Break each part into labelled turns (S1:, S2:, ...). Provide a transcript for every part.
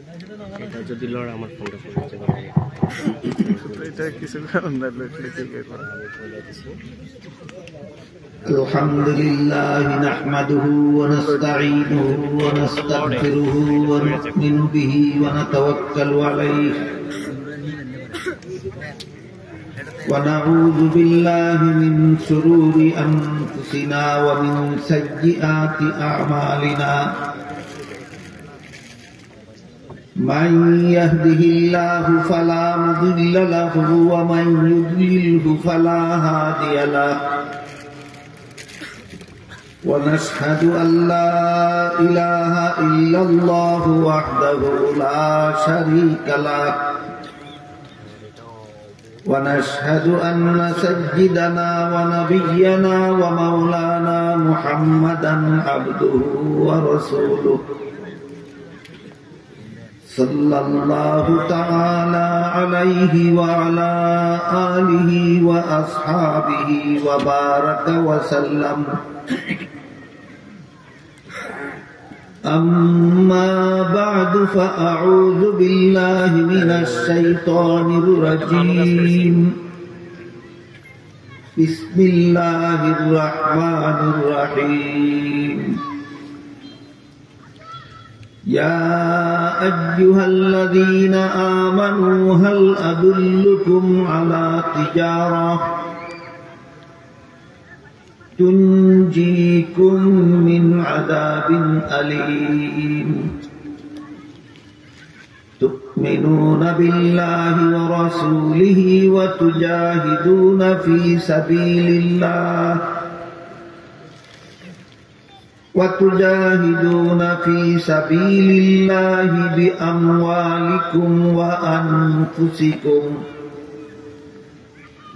S1: এটা যদি লড় আমার ফোনটা করতে পারে
S2: এটা কিছু কারণ না লিখলে কি করব
S3: الحمد لله نحمده ونستعينه ونستغفره ونؤمن به ونتوكل عليه ونعوذ بالله من شرور أنفسنا ومن سيئات أعمالنا من يهده الله فلا مضل له ومن يضلله فلا هادي له ونشهد أن لا إله إلا الله وحده لا شريك له ونشهد أن سيدنا ونبينا ومولانا محمدا عبده ورسوله صلى الله تعالى عليه وعلى آله وأصحابه وبارك وسلم أما بعد فأعوذ بالله من الشيطان الرجيم بسم الله الرحمن الرحيم يا أيها الذين آمنوا هل أدلكم على تجارة تنجيكم من عذاب أليم تؤمنون بالله ورسوله وتجاهدون في سبيل الله بأموالكم وأنفسكم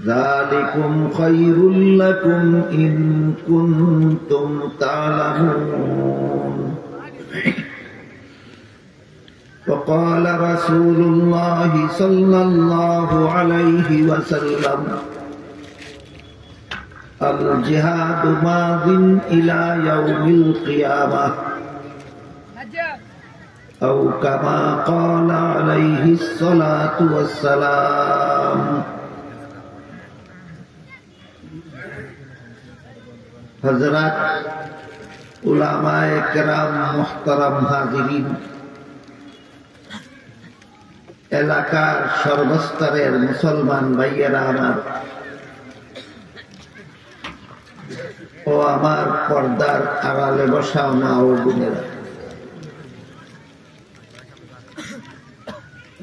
S3: ذلكم خير لكم إن كنتم تعلمون وقال رسول الله صلى الله عليه وسلم الجهاد ماض إلى يوم القيامة أو كما قال عليه الصلاة والسلام हज़रात उलामाए किराम मुहतरम हाज़िरीन এলাকার সর্বস্তরের মুসলমান ভাইয়েরা আমার ও আমার পর্দার আড়ালে বসা মা ও বোনেরা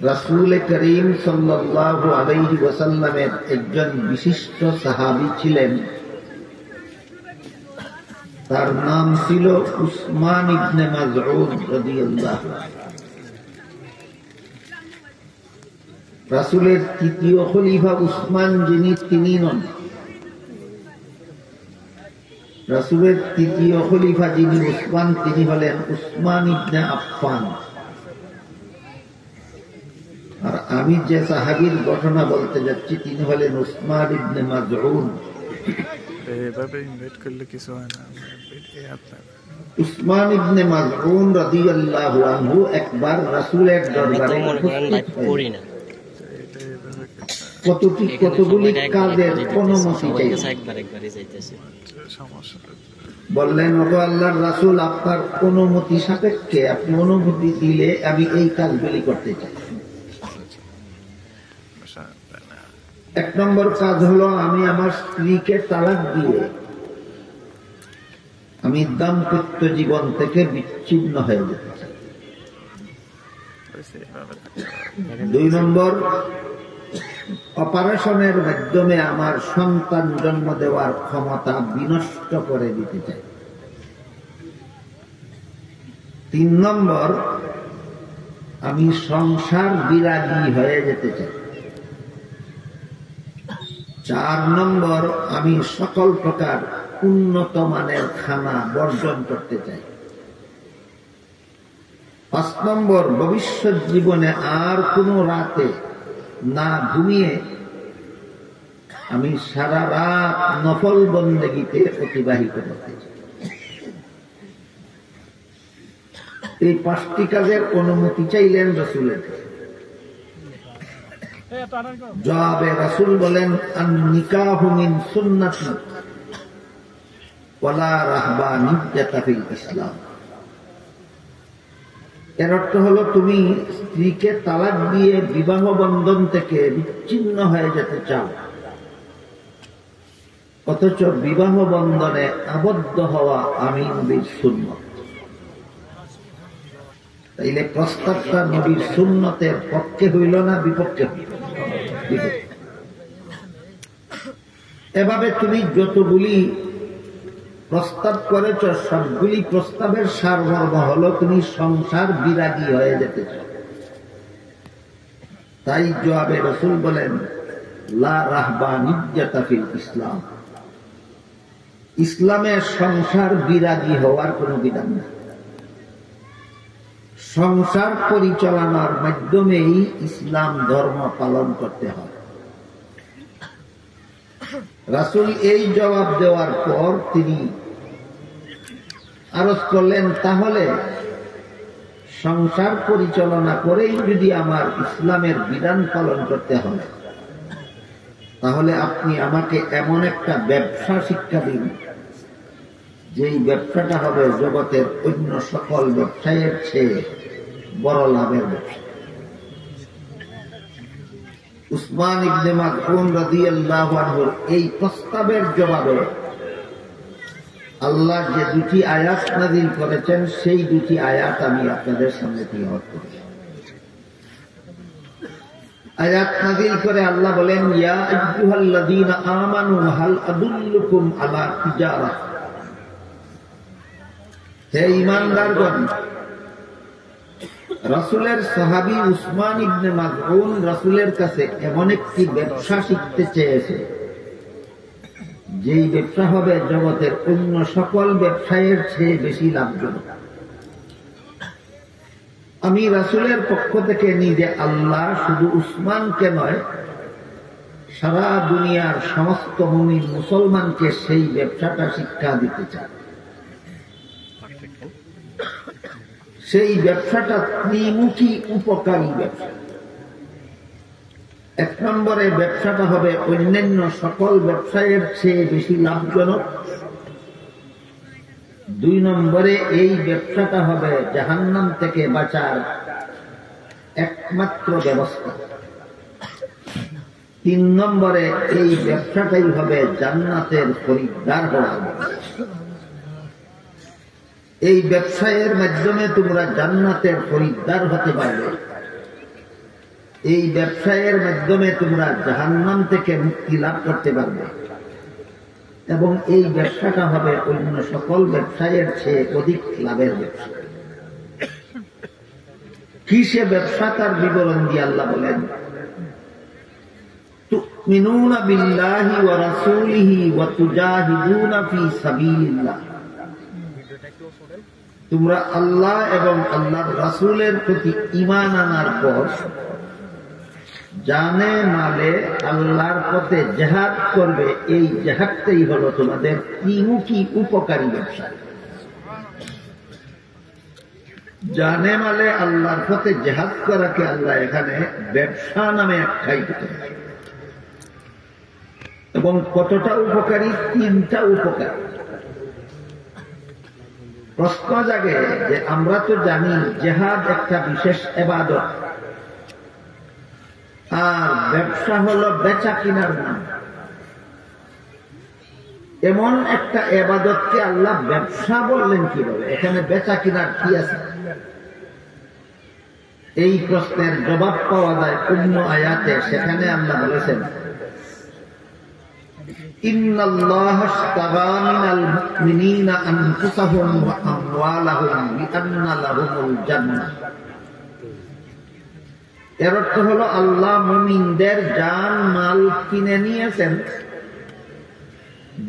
S3: রাসূল করিম সাল্লাল্লাহু আলাইহি ওয়াসাল্লামের একজন বিশিষ্ট সাহাবী ছিলেন তার নাম ছিল উসমান ইবনে মাযউন রাদিয়াল্লাহু আনহু রাসূলের তৃতীয় খলিফা উসমান যিনি তিনি নন রাসূলের তৃতীয় খলিফা যিনি উসমান তিনি হলেন উসমান ইবনে আফফান আর আমি যে সাহাবীর ঘটনা বলতে যাচ্ছি তিনি হলেন উসমান ইবনে মাযউন
S2: এভাবে ইনভাইট করলে কিছু হয় না
S3: উসমান ইবনে মাযউন রাদিয়াল্লাহু আনহু একবার রাসূলের দরবারে কতগুলি কাজের অনুমতি চাইতেছে বললেন ওগো আল্লাহর রাসূল আপনার অনুমতি সাপেক্ষে আপনি অনুমতি দিলে আমি এই কাজগুলি করতে চাই এক নম্বর কাজ হলো আমি আমার স্ত্রীকে তালাক দিয়ে আমি দাম্পত্য জীবন থেকে বিচ্ছিন্ন হয়ে যেতে চাই দুই নম্বর অপারেশনের মাধ্যমে আমার সন্তান জন্ম দেওয়ার ক্ষমতা বিনষ্ট করে দিতে চাই তিন নম্বর আমি সংসার বিরাগী হয়ে যেতে চাই চার নম্বর আমি সকল প্রকার উন্নত মানের খানা বর্জন করতে চাই পাঁচ নম্বর ভবিষ্যৎ জীবনে আর কোনো রাতে না ঘুমিয়ে আমি সারা রাত নফল বন্দেগীতে অতিবাহিত করতে চাই এই 5টি কাজের অনুমতি চাইলেন রাসূলের। জবাবে রাসূল বলেন, আন নিকাহু মিন সুন্নতি ওয়ালা রাহবানিয়্যাতা ফিল ইসলাম। এর অর্থ হলো, তুমি স্ত্রীকে তালাক দিয়ে বিবাহ বন্ধন থেকে বিচ্ছিন্ন হয়ে যেতে চাও, অথচ বিবাহ বন্ধনে আবদ্ধ হওয়া আমি নবীর সুন্নত। তাইলে প্রস্তাবটা নবীর সুন্নতের পক্ষে হইল না বিপক্ষে হইল? এভাবে তুমি যতগুলি প্রস্তাব করেছ, সবগুলি প্রস্তাবের সারমর্ম হলো তুমি সংসার বিরাগী হয়ে যেতে চাও। তাই জবাবে রাসূল বলেন, লা রাহবানিয়্যাতা ফিল ইসলাম। ইসলামে সংসার বিরাগী হওয়ার কোন বিধান নেই। সংসার পরিচালনার মাধ্যমেই ইসলাম ধর্ম পালন করতে হয়। রাসূল এই জবাব দেওয়ার পর তিনি আরজ করলেন, তাহলে সংসার পরিচালনা করেই যদি আমার ইসলামের বিধান পালন করতে হয়, তাহলে আপনি আমাকে এমন একটা ব্যবসা শিক্ষা দিন, যেই ব্যবসাটা হবে জগতের অন্য সকল ব্যবসায়ের চেয়ে বড় লাভের ব্যবসা। উসমান ইবনে মাযউন রাদিয়াল্লাহু আনহুর এই প্রস্তাবের জবাবে আল্লাহ যে 2টি আয়াত নাযিল করেছেন, সেই 2টি আয়াত আমি আপনাদের সামনে তিলাওয়াত করি। আয়াত নাযিল করে আল্লাহ বলেন, ইয়া আইয়ুহাল্লাযীনা আমানু হাল আদুল্লুকুম আলা তিজারাহ। হে ঈমানদারগণ, রাসূলের সাহাবী উসমান ইবনে মাযউন রাসূলের কাছে এমন একটি ব্যবসা শিখতে চেয়েছে, যেই ব্যবসা হবে জগতের অন্য সকল ব্যবসায়ের চেয়ে বেশি লাভজনক। আমি রাসূলের পক্ষ থেকে নিজে আল্লাহ শুধু উসমানকে নয়, সারা দুনিয়ার সমস্ত মুমিন মুসলমানকে সেই ব্যবসাটা শিক্ষা দিতে চাই। সেই ব্যবসাটা ত্রিমুখী উপকারী ব্যবসা। 1 নম্বরে ব্যবসাটা হবে অন্যান্য সকল ব্যবসায়ের চেয়ে বেশি লাভজনক। 2 নম্বরে এই ব্যবসাটা হবে জাহান্নাম থেকে বাঁচার একমাত্র ব্যবস্থা। 3 নম্বরে এই ব্যবসাটাই হবে জান্নাতের খরিদ্দার হওয়ার ব্যবস্থা। এই ব্যবসায়ের মাধ্যমে তোমরা জান্নাতের খরিদ্দার হতে পারবে। এই ব্যবসায়ের মাধ্যমে তোমরা জাহান্নাম থেকে মুক্তি লাভ করতে পারবে, এবং এই ব্যবসাটা হবে অন্য সকল ব্যবসায়ের চেয়ে অধিক লাভের ব্যবসা। কি সে ব্যবসা, তার বিবরণ দিয়ে আল্লাহ বলেন, তুমিনুনা বিল্লাহি ওয়া রাসূলিহি ওয়া তুজাহিদুনা ফি সাবিলিল্লাহ। তোমরা আল্লাহ এবং আল্লাহর রাসূলের প্রতি ঈমান আনার পর জানে মালে আল্লাহর পথে জিহাদ করবে। এই জিহাদটাই হলো তোমাদের ত্রিমুখী উপকারী ব্যবসা। জানে মালে আল্লাহর পথে জিহাদ করাকে আল্লাহ এখানে ব্যবসা নামে আখ্যায়িত করেছে। এবং কতটা উপকারী? 3টা উপকারী। প্রশ্ন জাগে যে আমরা তো জানি জিহাদ একটা বিশেষ ইবাদত, আর ব্যবসা হলো বেচা কিনার নাম। এমন একটা ইবাদতকে আল্লাহ ব্যবসা বললেন কিভাবে? এখানে বেচা কিনার কি আছে? এই প্রশ্নের জবাব পাওয়া যায় অন্য আয়াতে। সেখানে আল্লাহ বলেছেন, ইন্নাল্লাহা আশতারা মিনাল মুমিনিনা আনফুসাহুম ওয়া আমওয়ালাহুম বিআন্না লাহুমুল জান্নাহ। এর অর্থ হলো আল্লাহ মুমিনদের জান মাল কিনে নিয়েছেন,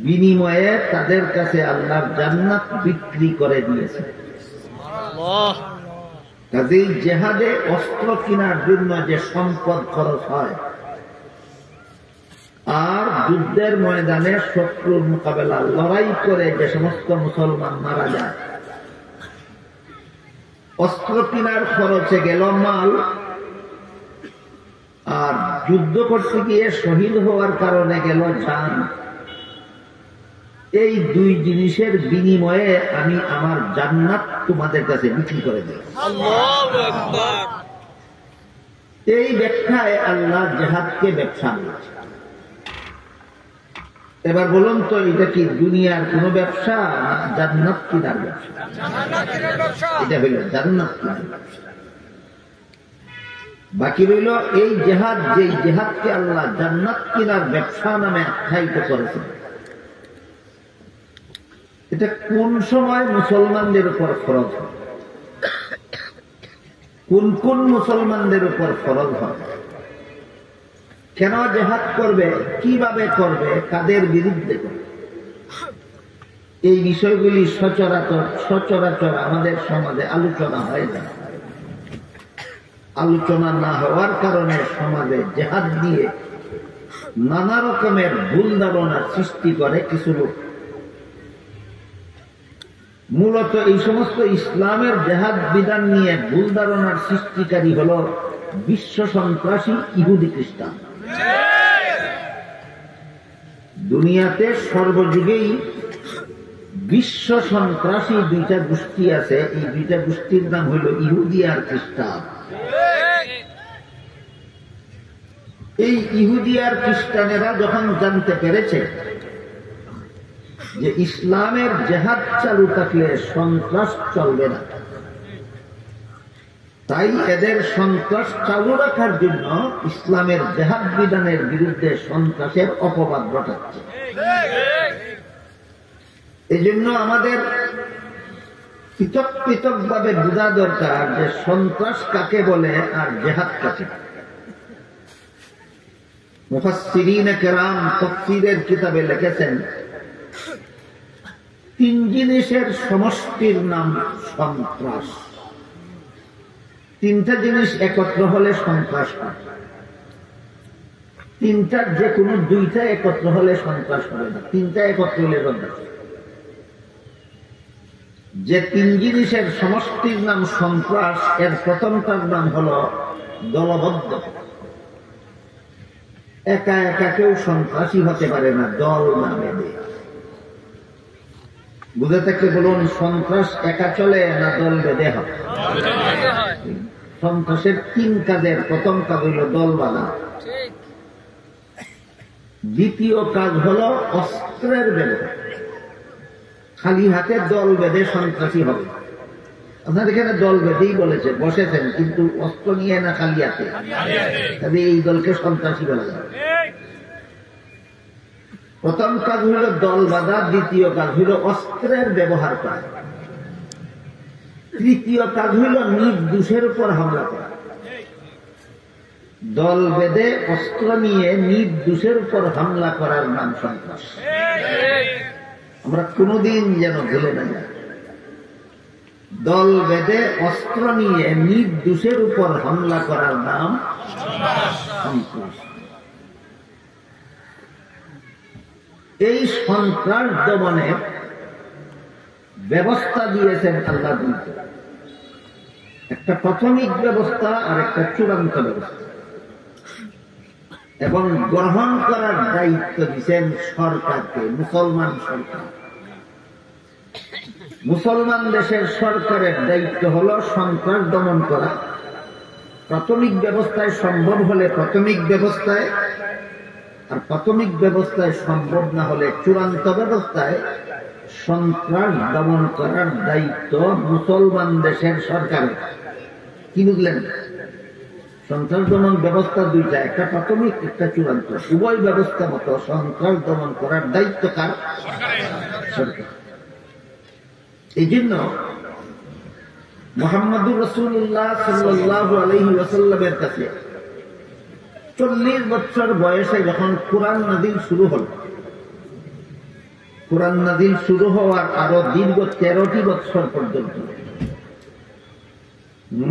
S3: বিনিময়ে তাদের কাছে আল্লাহর জান্নাত বিক্রি করে দিয়েছেন। কাজেই জিহাদে অস্ত্র কেনার জন্য যে সম্পদ খরচ হয়, আর যুদ্ধের ময়দানে শত্রুর মোকাবেলা লড়াই করে যে সমস্ত মুসলমান মারা যায়, অস্ত্র কেনার খরচে গেল মাল, আর যুদ্ধ করতে গিয়ে শহীদ হওয়ার কারণে গেল জান। এই দুই জিনিসের বিনিময়ে আমি আমার জান্নাত তোমাদের কাছে বিক্রি করে দিই। এই ব্যাখ্যায় আল্লাহ জিহাদকে ব্যবসা বলেছে। এবার বলুন তো, এটা কি দুনিয়ার কোন ব্যবসা না জান্নাত কিনার ব্যবসা? এটা হইল জান্নাত কিনার ব্যবসা। বাকি রইল এই জিহাদ, যে জিহাদকে আল্লাহ জান্নাত কিনার ব্যবসা নামে আখ্যায়িত করেছেন। এটা কোন সময় মুসলমানদের উপর ফরজ হয়, কোন কোন মুসলমানদের উপর ফরজ হয়, কেন জিহাদ করবে, কিভাবে করবে, কাদের বিরুদ্ধে করবে, এই বিষয়গুলি সচরাচর আমাদের সমাজে আলোচনা হয় না। আলোচনা না হওয়ার কারণে সমাজে জিহাদ নিয়ে নানা রকমের ভুল ধারণা সৃষ্টি করে কিছু লোক। মূলত এই সমস্ত ইসলামের জিহাদ বিধান নিয়ে ভুল ধারণার সৃষ্টিকারী হল বিশ্ব সন্ত্রাসী ইহুদি খ্রিস্টান। দুনিয়াতে সর্বযুগেই বিশ্ব সন্ত্রাসী দুইটা গোষ্ঠী আছে। এই দুইটা গোষ্ঠীর নাম হইল ইহুদি আর খ্রিস্টান। এই ইহুদি আর খ্রিস্টানেরা যখন জানতে পেরেছে যে ইসলামের জিহাদ চালু থাকলে সন্ত্রাস চলবে না, তাই এদের সন্ত্রাস চালু রাখার জন্য ইসলামের জিহাদ বিধানের বিরুদ্ধে সন্ত্রাসের অপবাদ ঘটাচ্ছে। এই জন্য আমাদের পৃথক পৃথক ভাবে বোঝা দরকার যে সন্ত্রাস কাকে বলে আর জিহাদ কাকে। মুফাসসিরিনে কেরাম তাফসীরের কিতাবে লিখেছেন, তিন জিনিসের সমষ্টির নাম সন্ত্রাস। তিনটা জিনিস একত্র হলে সন্ত্রাস হয়। তিনটার যে কোনো দুইটা একত্র হলে সন্ত্রাস হবে না, তিনটা একত্র হলে সন্ত্রাস। যে তিন জিনিসের সমষ্টির নাম সন্ত্রাস, এর প্রথমটার নাম হল দলবদ্ধ। একা একা কেউ সন্ত্রাসী হতে পারে না, দল না বেঁধে। বুঝে থাকলে বলুন, সন্ত্রাস একা চলে না দল বেঁধে হয়? সন্ত্রাসের তিন কাজের প্রথম কাজ হইল দল বাঁধা, দ্বিতীয় কাজ হল অস্ত্রের ব্যবহার। খালি হাতে দল বেঁধে সন্ত্রাসী হবে? আপনার এখানে দল বেঁধেই বলেছে, বসেছেন, কিন্তু অস্ত্র নিয়ে না খালি হাতে, তবে এই দলকে সন্ত্রাসী বলা যায়। প্রথম কাজ হইল দল বাঁধা, দ্বিতীয় কাজ হইল অস্ত্রের ব্যবহার করা, তৃতীয় কাজ হইল নির্দোষের উপর হামলা করা। দল বেঁধে অস্ত্র নিয়ে নির্দোষের উপর হামলা করার নাম সন্ত্রাস। আমরা কোনদিন যেন ভুলে না যাই, দল বেঁধে অস্ত্র নিয়ে নির্দোষের উপর হামলা করার নাম সন্ত্রাস। এই সন্ত্রাস দমনের ব্যবস্থা দিয়েছেন আল্লাহ। একটা প্রাথমিক ব্যবস্থা আর একটা চূড়ান্ত ব্যবস্থা, এবং গ্রহণ করার দায়িত্ব দিচ্ছেন সরকারকে, মুসলমান সরকার। মুসলমান দেশের সরকারের দায়িত্ব হল সন্ত্রাস দমন করা। প্রাথমিক ব্যবস্থায় সম্ভব হলে প্রাথমিক ব্যবস্থায়, আর প্রাথমিক ব্যবস্থায় সম্ভব না হলে চূড়ান্ত ব্যবস্থায় সন্ত্রাস দমন করার দায়িত্ব মুসলমান দেশের সরকারের। কি বুঝলেন? সন্ত্রাস দমন ব্যবস্থা দুইটা, একটা প্রাথমিক, একটা চূড়ান্ত। উভয় ব্যবস্থা মতো সন্ত্রাস দমন করার দায়িত্ব কার? সরকার। এই জন্য মুহাম্মদুর রাসূলুল্লাহ সাল্লাল্লাহু আলাইহি ওয়াসাল্লামের কাছে 40 বছর বয়সে যখন কুরআন নাযিল শুরু হল, কুরআন নাযিল শুরু হওয়ার আরো দীর্ঘ 13টি বছর পর্যন্ত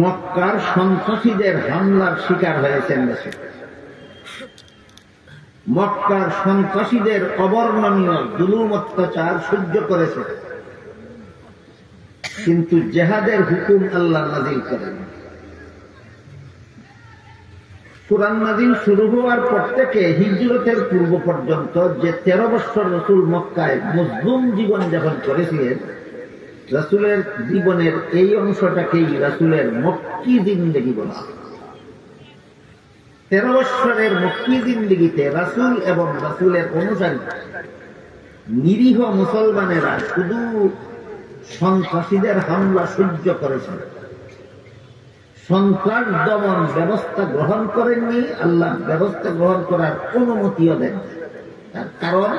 S3: মক্কার সন্ত্রাসীদের হামলার শিকার হয়েছেন দেশে। মক্কার সন্ত্রাসীদের অবর্ণনীয় জুলুম অত্যাচার সহ্য করেছে। কিন্তু জেহাদের হুকুম আল্লাহ নাযিল করেন। কুরআন নাযিল শুরু হওয়ার পর থেকে হিজরতের পূর্ব পর্যন্ত যে 13 বছর রাসূল মক্কায় মজলুম জীবন যাপন করেছিলেন, রাসূলের জীবনের এই অংশটাকেই রাসূলের মক্কি জিন্দেগি বলা হয়। 13 বছরের মক্কি জিন্দেগিতে রাসূল এবং রাসূলের অনুসারী নিরীহ মুসলমানেরা শুধু সন্ত্রাসীদের হামলা সহ্য করেছেন, সন্ত্রাস দমন ব্যবস্থা গ্রহণ করেননি, আল্লাহ ব্যবস্থা গ্রহণ করার অনুমতিও দেন। তার কারণ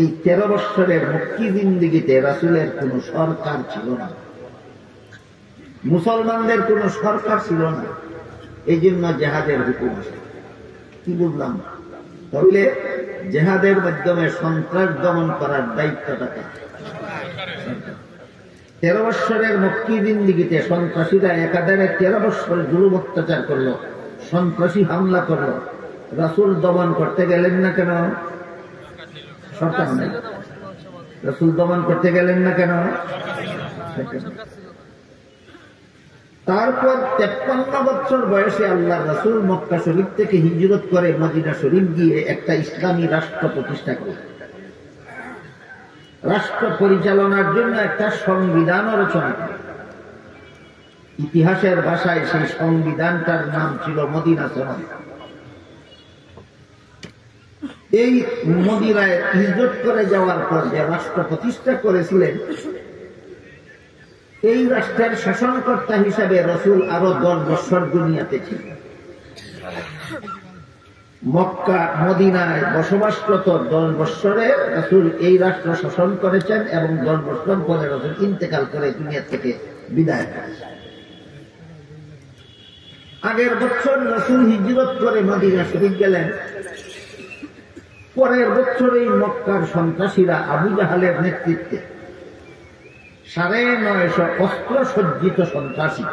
S3: এই 13 বছরের মক্কি জিন্দেগিতে রাসূলের কোন সরকার ছিল না, মুসলমানদের কোন সরকার ছিল না, এই জন্য জেহাদের হুকুম আসে। কি বুঝলাম? তাহলে জেহাদের মাধ্যমে সন্ত্রাস দমন করার দায়িত্বটা কার? 13 বছরের মক্কি জিন্দেগিতে সন্ত্রাসীরা একাধারে 13 বছর জুলুম অত্যাচার করলো, সন্ত্রাসী হামলা করলো, রাসূল দমন করতে গেলেন না কেন? সরকার নাই। রাসূল দমন করতে গেলেন না কেন? তারপর 53 বছর বয়সে আল্লাহ রাসূল মক্কা শরীফ থেকে হিজরত করে মদিনা শরীফ গিয়ে একটা ইসলামী রাষ্ট্র প্রতিষ্ঠা করেন। রাষ্ট্র পরিচালনার জন্য একটা সংবিধান রচনা করেন। ইতিহাসের ভাষায় সেই সংবিধানটার নাম ছিল মদিনা সনদ। এই মদিনায় হিজরত করে যাওয়ার পর যে রাষ্ট্র প্রতিষ্ঠা করেছিলেন, এই রাষ্ট্রের শাসনকর্তা হিসাবে রাসূল আরো 10 বছর দুনিয়াতে ছিলেন। মক্কা মদিনায় বসবাসরত 10 বছরে রাসূল এই রাষ্ট্র শাসন করেছেন এবং 10 বছর পরে রাসূল ইন্তেকাল করে দুনিয়া থেকে বিদায় করেছেন। আগের বছর রাসূল হিজরত করে মদিনা শরীফ গেলেন। পরের বছরেই মক্কার সন্ত্রাসীরা আবু জাহালের নেতৃত্বে 950 অস্ত্র সজ্জিত সন্ত্রাসী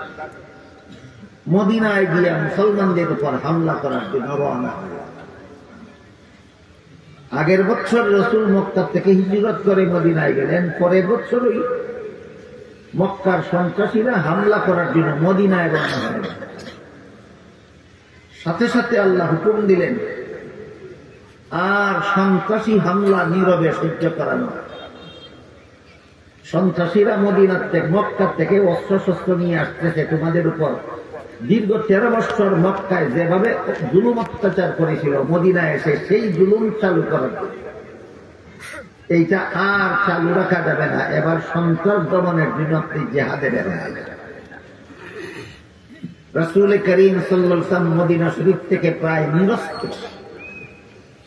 S3: মদিনায় গিয়ে মুসলমানদের উপর হামলা করার জন্য রওনা হল। আগের বছর রাসূল মক্কা থেকে হিজরত করে মদিনায় গেলেন, পরের বছরই মক্কার সন্ত্রাসীরা হামলা করার জন্য মদিনায় রওনা হলেন। সাথে সাথে আল্লাহ হুকুম দিলেন, আর সন্ত্রাসী হামলা নীরবে সহ্য করানো। সন্ত্রাসীরা মদিনার থেকে মক্কা থেকে অস্ত্র শস্ত্র নিয়ে আসতেছে তোমাদের উপর। দীর্ঘ 13 বছর মক্কায় যেভাবে জুলুম অত্যাচার করেছিল, মদিনায় এসে সেই জুলুম চালু করার জন্য এইটা আর চালু রাখা যাবে না। এবার সন্ত্রাস দমনের জন্য আপনি জেহাদে বের হবেন। রাসূল করিম সাল্লাল্লাহু আলাইহি ওয়াসাল্লাম মদিনা শরীফ থেকে প্রায় নিরস্ত্র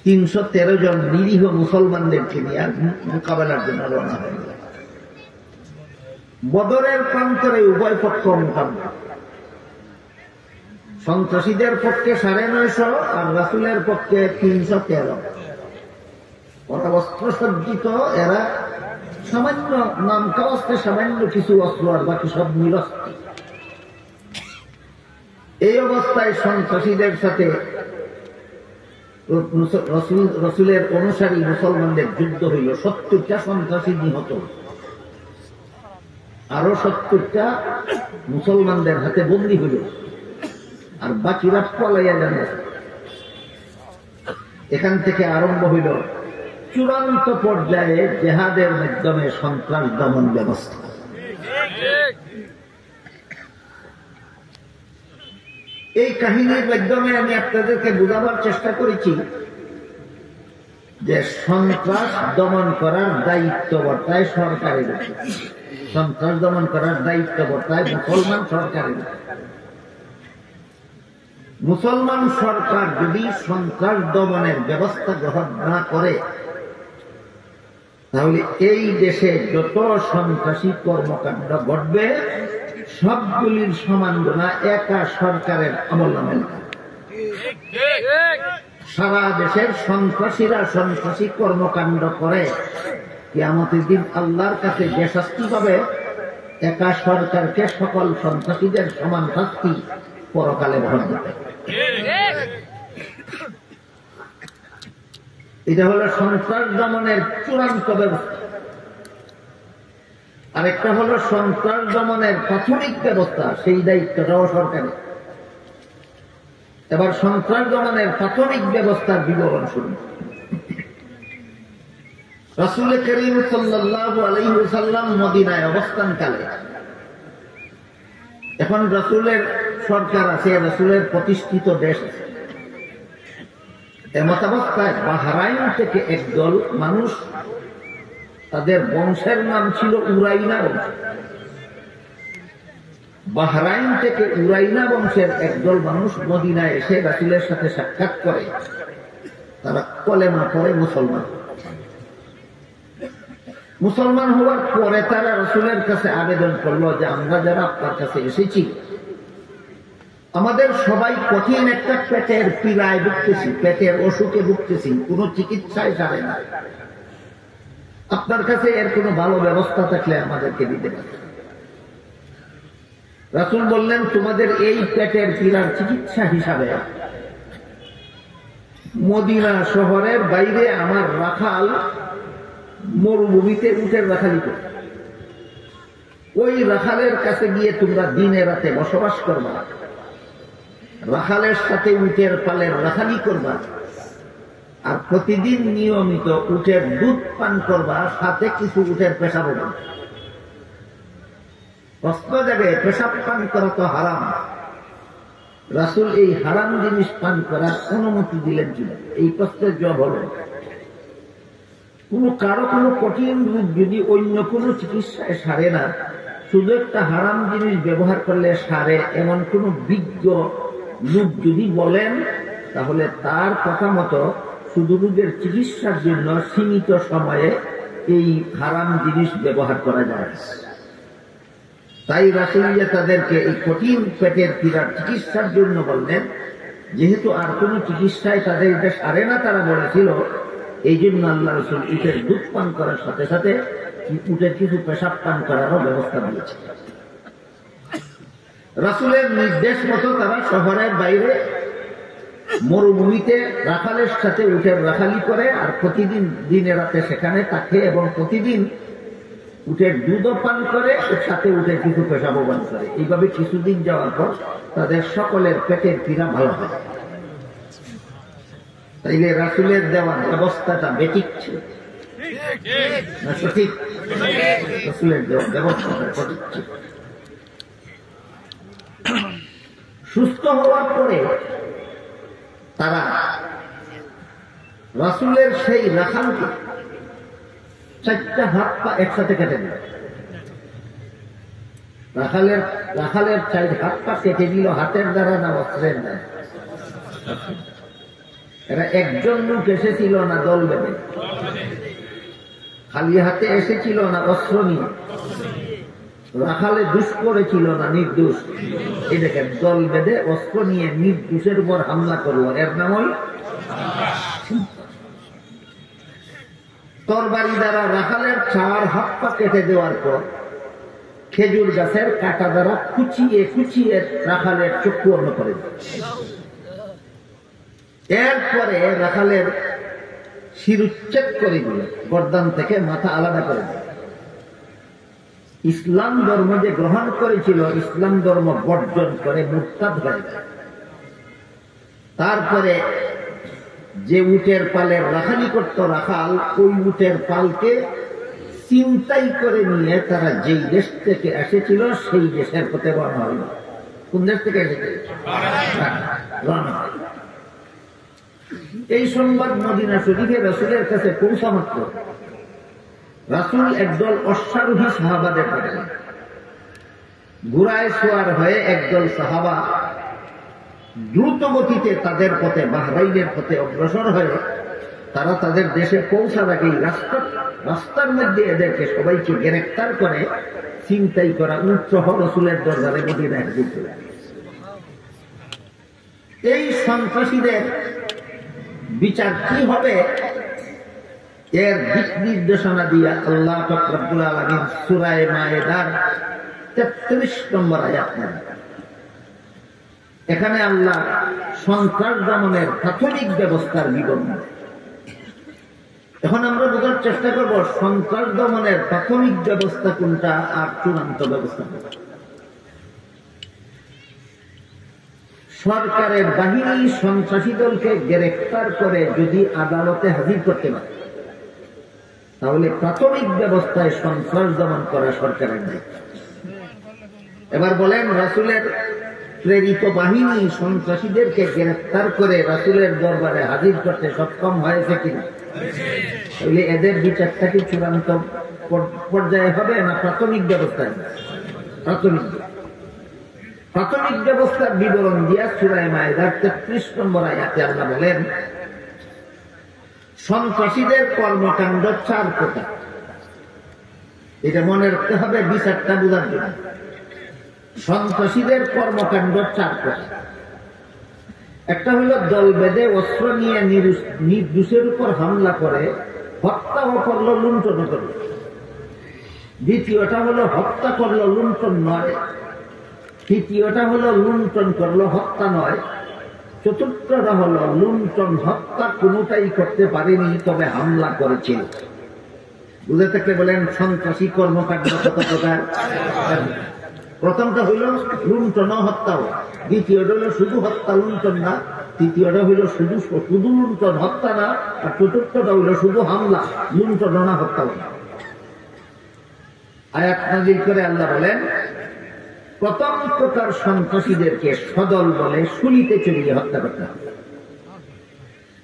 S3: 313 জন নিরীহ মুসলমানদেরকে নিয়ে মোকাবেলার জন্য রওনা হয়ে গেল। বদরের প্রান্তরে উভয় পক্ষ মোকাবিলা, সন্ত্রাসীদের পক্ষে 950 আর রাসূলের পক্ষে 313। ওরা অস্ত্র সজ্জিত, এরা সামান্য নাম কাওয়াস্তে সামান্য কিছু অস্ত্র, আর বাকি সব নিরস্ত্র। এই অবস্থায় সন্ত্রাসীদের সাথে রাসূলের অনুসারী মুসলমানদের যুদ্ধ হইল। 70টা সন্ত্রাসী নিহত, আরো 70টা মুসলমানদের হাতে বন্দী হইল, আর বাকিরা পলাইয়া গেল। এখান থেকে আরম্ভ হইল চূড়ান্ত পর্যায়ে জেহাদের মাধ্যমে সন্ত্রাস দমন ব্যবস্থা। এই কাহিনীর মাধ্যমে আমি আপনাদেরকে বোঝাবার চেষ্টা করেছি যে সন্ত্রাস দমন করার দায়িত্ব বর্তায় সরকারের উপর। সন্ত্রাস দমন করার দায়িত্ব বর্তায় মুসলমান সরকারের উপর। মুসলমান সরকার যদি সন্ত্রাস দমনের ব্যবস্থা গ্রহণ না করে, তাহলে এই দেশে যত সন্ত্রাসী কর্মকাণ্ড ঘটবে সবগুলির সমান গুণা একা সরকারের আমলনামে লেখা। সারা দেশের সন্ত্রাসীরা সন্ত্রাসী কর্মকাণ্ড করে, কিয়ামতের দিন আল্লাহর কাছে যে শাস্তি পাবে, একা সরকারকে সকল সন্ত্রাসীদের সমান শাস্তি পরকালে বহন করতে। এটা হলো সন্ত্রাস দমনের চূড়ান্ত ব্যবস্থা। আরেকটা হলো সন্ত্রাস দমনের প্রাথমিক ব্যবস্থা, সেই দায়িত্বটাও সরকারের। এবার সন্ত্রাস দমনের প্রাথমিক ব্যবস্থার বিবরণ শুনুন। রাসূল করিম সাল্লাল্লাহু আলাইহি ওয়াসাল্লাম মদিনায় অবস্থানকালে, এখন রাসূলের সরকার আছে, রাসূলের প্রতিষ্ঠিত দেশ আছে। এমতাবস্থায় বাহরাইন থেকে একদল মানুষ, তাদের বংশের নাম ছিল উরাইনা বংশ। বাহরাইন থেকে উরাইনা বংশের একদল মানুষ মদিনায় এসে রাসূলের সাথে সাক্ষাৎ করে, তারা কলেমা পড়ে মুসলমান হওয়ার পরে তারা রাসূলের কাছে আবেদন করলো যে আমরা যারা আপনার কাছে এসেছি, আমাদের সবাই কঠিন একটা পেটের পীড়ায় ভুগতেছি, পেটের অসুখে ভুগতেছি, কোনো চিকিৎসায় সারে না। আপনার কাছে এর কোনো ভালো ব্যবস্থা থাকলে আমাদেরকে দিতে পারেন। রাসূল বললেন, তোমাদের এই পেটের পীড়ার চিকিৎসা হিসাবে মদিনা শহরের বাইরে আমার রাখাল মরুভূমিতে উটের রাখালি করে, ওই রাখালের কাছে গিয়ে তোমরা দিনে রাতে বসবাস করবা, রাখালের সাথে উটের পালের রাখালি করবা, আর প্রতিদিন নিয়মিত উটের দুধ পান করবা, সাথে কিছু উটের পেশাব করবা। প্রশ্ন যাবে, পেশাব পান করা তো হারাম, রাসূল এই হারাম জিনিস পান করার অনুমতি দিলেন কিনা? এই প্রশ্নের জবাব হল, কারো কোনো কঠিন রোগ যদি অন্য কোনো চিকিৎসায় সারে না, শুধু একটা হারাম জিনিস ব্যবহার করলে সারে এমন কোন বিজ্ঞ লোক যদি বলেন, তাহলে তার কথা মতো শুধু রোগের চিকিৎসার জন্য সীমিত সময়ে এই হারাম জিনিস ব্যবহার করা যায়। তাই রাসূল তাদেরকে এই কঠিন পেটের পীড়ার চিকিৎসার জন্য বললেন, যেহেতু আর কোন চিকিৎসায় তাদের এটা সারে না, তারা বলেছিল, এই জন্য আল্লাহ রাসূল উটের দুধ পান করার সাথে সাথে উটের কিছু পেশাব পান করারও ব্যবস্থা দিয়েছে। রাসূলের নির্দেশ মতো তারা শহরের বাইরে মরুভূমিতে রাখালের সাথে উটের রাখালি করে, আর প্রতিদিন দিনে রাতে সেখানে থাকে, এবং প্রতিদিন উটের দুধও পান করে, সাথে উটের কিছু পেশাবও পান করে। এইভাবে কিছুদিন যাওয়ার পর তাদের সকলের পেটের পীড়া ভালো হয়। তাইলে রাসূলের দেওয়া ব্যবস্থাটা বেঠিক ছিল না সঠিক? রাসূলের দেওয়া ব্যবস্থাটা সঠিক ছিল। সুস্থ হওয়ার পরে তারা রাসূলের সেই রাখালকে 4টা হাত পা একসাথে কেটে দিল। রাখালের 4 হাত পা কেটে দিল, হাতের দ্বারা না অস্ত্রের দ্বারা? এরা একজন লোক এসেছিল না দল বেঁধে, খালি হাতে এসেছিল না অস্ত্র নিয়ে, রাখালে দোষ করেছিল না নির্দোষ? এই দেখেন, দল বেঁধে অস্ত্র নিয়ে নির্দোষের উপর হামলা করলো, এর নাম হল তরবারি দ্বারা রাখালের 4 হাত পা কেটে দেওয়ার পর খেজুর গাছের কাঁটা দ্বারা খুচিয়ে খুচিয়ে রাখালের চক্ষু অন্য করে দিল। এরপরে রাখালের শিরুচ্ছেদ করে দিল, গর্দান থেকে মাথা আলাদা করে দিল। ইসলাম ধর্ম যে গ্রহণ করেছিল, ইসলাম ধর্ম বর্জন করে মুরতাদ হয়ে যায়। তারপরে যে উটের পালের রাখালি করত রাখাল, ওই উটের পালকে চিন্তাই করে নিয়ে তারা যেই দেশ থেকে এসেছিল সেই দেশের পথে রওনা হইল। কোন দেশ থেকে এসেছিল? রওনা হইল। এই সংবাদ মদিনা শরীফে রাসূলের কাছে পৌঁছা মাত্র রাসূল একদল অশ্বারোহী সাহাবাদের পাঠালেন। ঘোড়ায় সওয়ার হয়ে একদল সাহাবা দ্রুত গতিতে তাদের পথে, বাহরাইনের পথে অগ্রসর হয়ে তারা তাদের দেশে পৌঁছার আগেই রাস্তার মধ্যে এদেরকে সবাইকে গ্রেফতার করে ছিনতাই করা উট সহ রাসূলের দরবারে মদিনায় হাজির করে। এই সন্ত্রাসীদের বিচার কি হবে, এর দিক নির্দেশনা দিয়ে আল্লাহ পাক রব্বুল আলামিন সূরা মায়েদার 33 নম্বর আয়াত নাযিল। এখানে আল্লাহ সন্ত্রাস দমনের প্রাথমিক ব্যবস্থার বিবরণ। এখন আমরা বোঝার চেষ্টা করব সন্ত্রাস দমনের প্রাথমিক ব্যবস্থা কোনটা আর চূড়ান্ত ব্যবস্থা কোনটা। সরকারের বাহিনী সন্ত্রাসী দলকে গ্রেফতার করে যদি আদালতে হাজির করতে পারে তাহলে প্রাথমিক ব্যবস্থায় সন্ত্রাস দমন করা সরকারের দায়িত্ব। এবার বলেন, রাসূলের প্রেরিত বাহিনী সন্ত্রাসীদেরকে গ্রেফতার করে রাসূলের দরবারে হাজির করতে সক্ষম হয়েছে কিনা? তাহলে এদের বিচারটা কি চূড়ান্ত পর্যায়ে হবে না প্রাথমিক ব্যবস্থায়? প্রাথমিক ব্যবস্থার বিবরণ দিয়া সূরা মায়েদার 33 নম্বর আয়াতে আল্লাহ বলেন, সন্ত্রাসীদের কর্মকাণ্ড 4 প্রকার। এটা মনে রাখতে হবে বিচারটা বোঝার জন্য। সন্ত্রাসীদের কর্মকাণ্ড 4 প্রকার। একটা হলো দল বেঁধে অস্ত্র নিয়ে নির্দোষের উপর হামলা করে হত্যাও করলো, লুণ্ঠন করলো। দ্বিতীয়টা হলো হত্যা করলো, লুণ্ঠন নয়। তৃতীয়টা হলো লুণ্ঠন করলো, হত্যা নয়। চতুর্থটা হলো লুণ্ঠন হত্যা কোনোটাই করতে পারেনি, তবে হামলা করেছিল। বুঝে থাকলে বলেন সন্ত্রাসী কর্মকাণ্ড কত প্রকার? প্রথমটা হইল লুণ্ঠন হত্যাও, দ্বিতীয়টা হইল শুধু হত্যা লুণ্ঠন না, তৃতীয়টা হইল শুধু লুণ্ঠন হত্যা না, আর চতুর্থটা হইল শুধু হামলা লুণ্ঠন না হত্যা না। আয়াত নাযিল করে আল্লাহ বলেন, প্রথম প্রকার সন্ত্রাসীদেরকে সদল বলে শুলিতে চড়িয়ে হত্যা করতে হবে।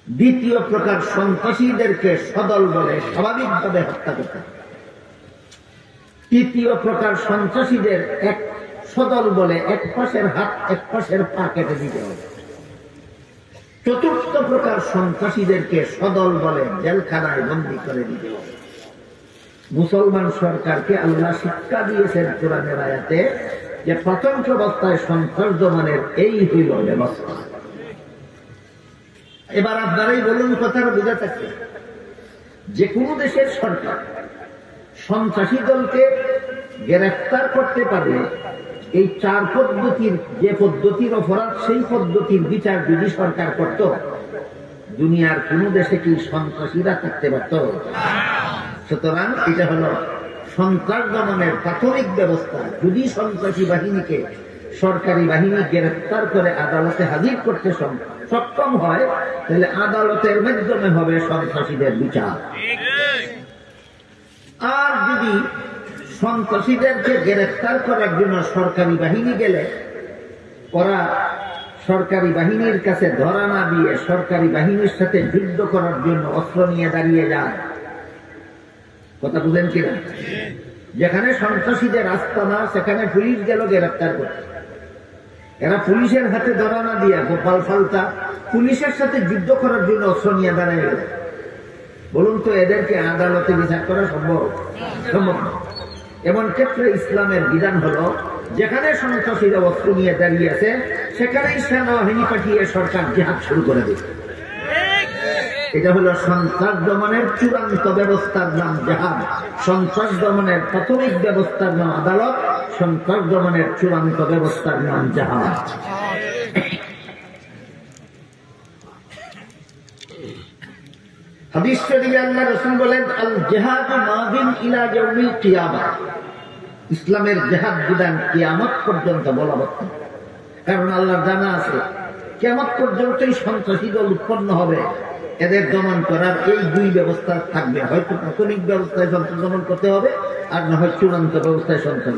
S3: দ্বিতীয় প্রকার সন্ত্রাসীদেরকে সদল বলে স্বাভাবিকভাবে হত্যা করতে হবে। তৃতীয় প্রকার সন্ত্রাসীদের এক সদল বলে এক পাশের হাত এক পাশের পা কেটে দিতে হবে। চতুর্থ প্রকার সন্ত্রাসীদেরকে সদল বলে জেলখানায় বন্দী করে দিতে হবে। মুসলমান সরকারকে আল্লাহ শিক্ষা দিয়েছেন কোরআনের আয়াতে যে প্রথম অবস্থায় সন্ত্রাস দমনের এই হইল ব্যবস্থা। এবার আপনারাই বলুন, কথাটা বুঝে থাকবে, যে কোন দেশের সরকার সন্ত্রাসী দলকে গ্রেফতার করতে পারলে এই 4 পদ্ধতির যে পদ্ধতির অপরাধ সেই পদ্ধতির বিচার যদি সরকার করত, দুনিয়ার কোন দেশে কি সন্ত্রাসীরা থাকতে পারত? সুতরাং এটা হলো সন্ত্রাস দমনের প্রাথমিক ব্যবস্থা। যদি সন্ত্রাসী বাহিনীকে সরকারি বাহিনী গ্রেফতার করে আদালতে হাজির করতে সক্ষম হয়, তাহলে আদালতের মাধ্যমে হবে সন্ত্রাসীদের বিচার। আর যদি সন্ত্রাসীদেরকে গ্রেফতার করার জন্য সরকারি বাহিনী গেলে ওরা সরকারি বাহিনীর কাছে ধরা না দিয়ে সরকারি বাহিনীর সাথে যুদ্ধ করার জন্য অস্ত্র নিয়ে দাঁড়িয়ে যায়। কথা বুঝেন কিনা? যেখানে সন্ত্রাসীদের আস্তানা সেখানে পুলিশ গেল গ্রেফতার করতে, এরা পুলিশের হাতে ধরা না দিয়া গোপাল ফালতা পুলিশের সাথে যুদ্ধ করার জন্য অস্ত্র নিয়ে দাঁড়িয়ে গেল। বলুন তো এদেরকে আদালতে বিচার করা সম্ভব? সম্ভব না। এমন ক্ষেত্রে ইসলামের বিধান হলো, যেখানে সন্ত্রাসীরা অস্ত্র নিয়ে দাঁড়িয়ে আছে সেখানেই সেনাবাহিনী পাঠিয়ে সরকার জিহাদ শুরু করে দেবে। এটা হলো সন্ত্রাস দমনের চূড়ান্ত ব্যবস্থার নাম জিহাদ। সন্ত্রাস দমনের প্রাথমিক ব্যবস্থার নাম আদালত, সন্ত্রাস দমনের চূড়ান্ত ব্যবস্থার নাম জিহাদ। হাদিস শরীফে আল্লাহ রাসূল বলেন, আল জিহাদু মাদিন ইলা ইয়াউমিল কিয়ামাহ। ইসলামের জিহাদ বিধান কিয়ামত পর্যন্ত বলবৎ। কারণ আল্লাহর জানা আছে কিয়ামত পর্যন্তই সন্ত্রাসী দল উৎপন্ন হবে, এদের দমন করার এই 2 ব্যবস্থা থাকবে। হয়তো প্রাথমিক ব্যবস্থায় সন্ত্রাস দমন করতে হবে, আর না হয় চূড়ান্ত ব্যবস্থায় সন্ত্রাস।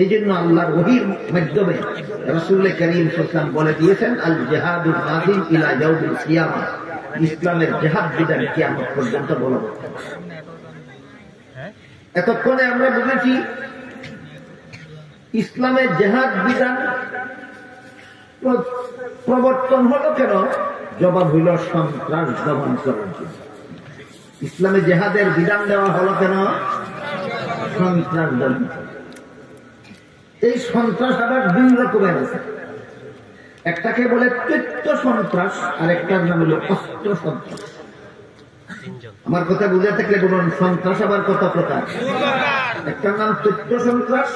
S3: এই জন্য আল্লাহর ওহীর মাধ্যমে রাসূল করিম সাল্লাল্লাহু আলাইহি ওয়াসাল্লাম বলে দিয়েছেন, আল জিহাদু মাদিন ইলা ইয়াউমিল কিয়ামাহ। ইসলামের জিহাদ বিধান কিয়ামত পর্যন্ত বলবৎ। এতক্ষণে আমরা বুঝেছি ইসলামের জিহাদ বিধান প্রবর্তন হলো কেন? জবাব হইল সন্ত্রাস দমন করার জন্য। ইসলামে জিহাদের বিধান দেওয়া হলো কেন? সন্ত্রাস দমন। এই সন্ত্রাস আবার 2 রকমের আছে। একটাকে বলে তথ্য সন্ত্রাস, আর একটার নাম হলো অস্ত্র সন্ত্রাস। আমার কথা বুঝে থাকলে বলুন, সন্ত্রাস আবার কত প্রকার? একটার নাম তথ্য সন্ত্রাস,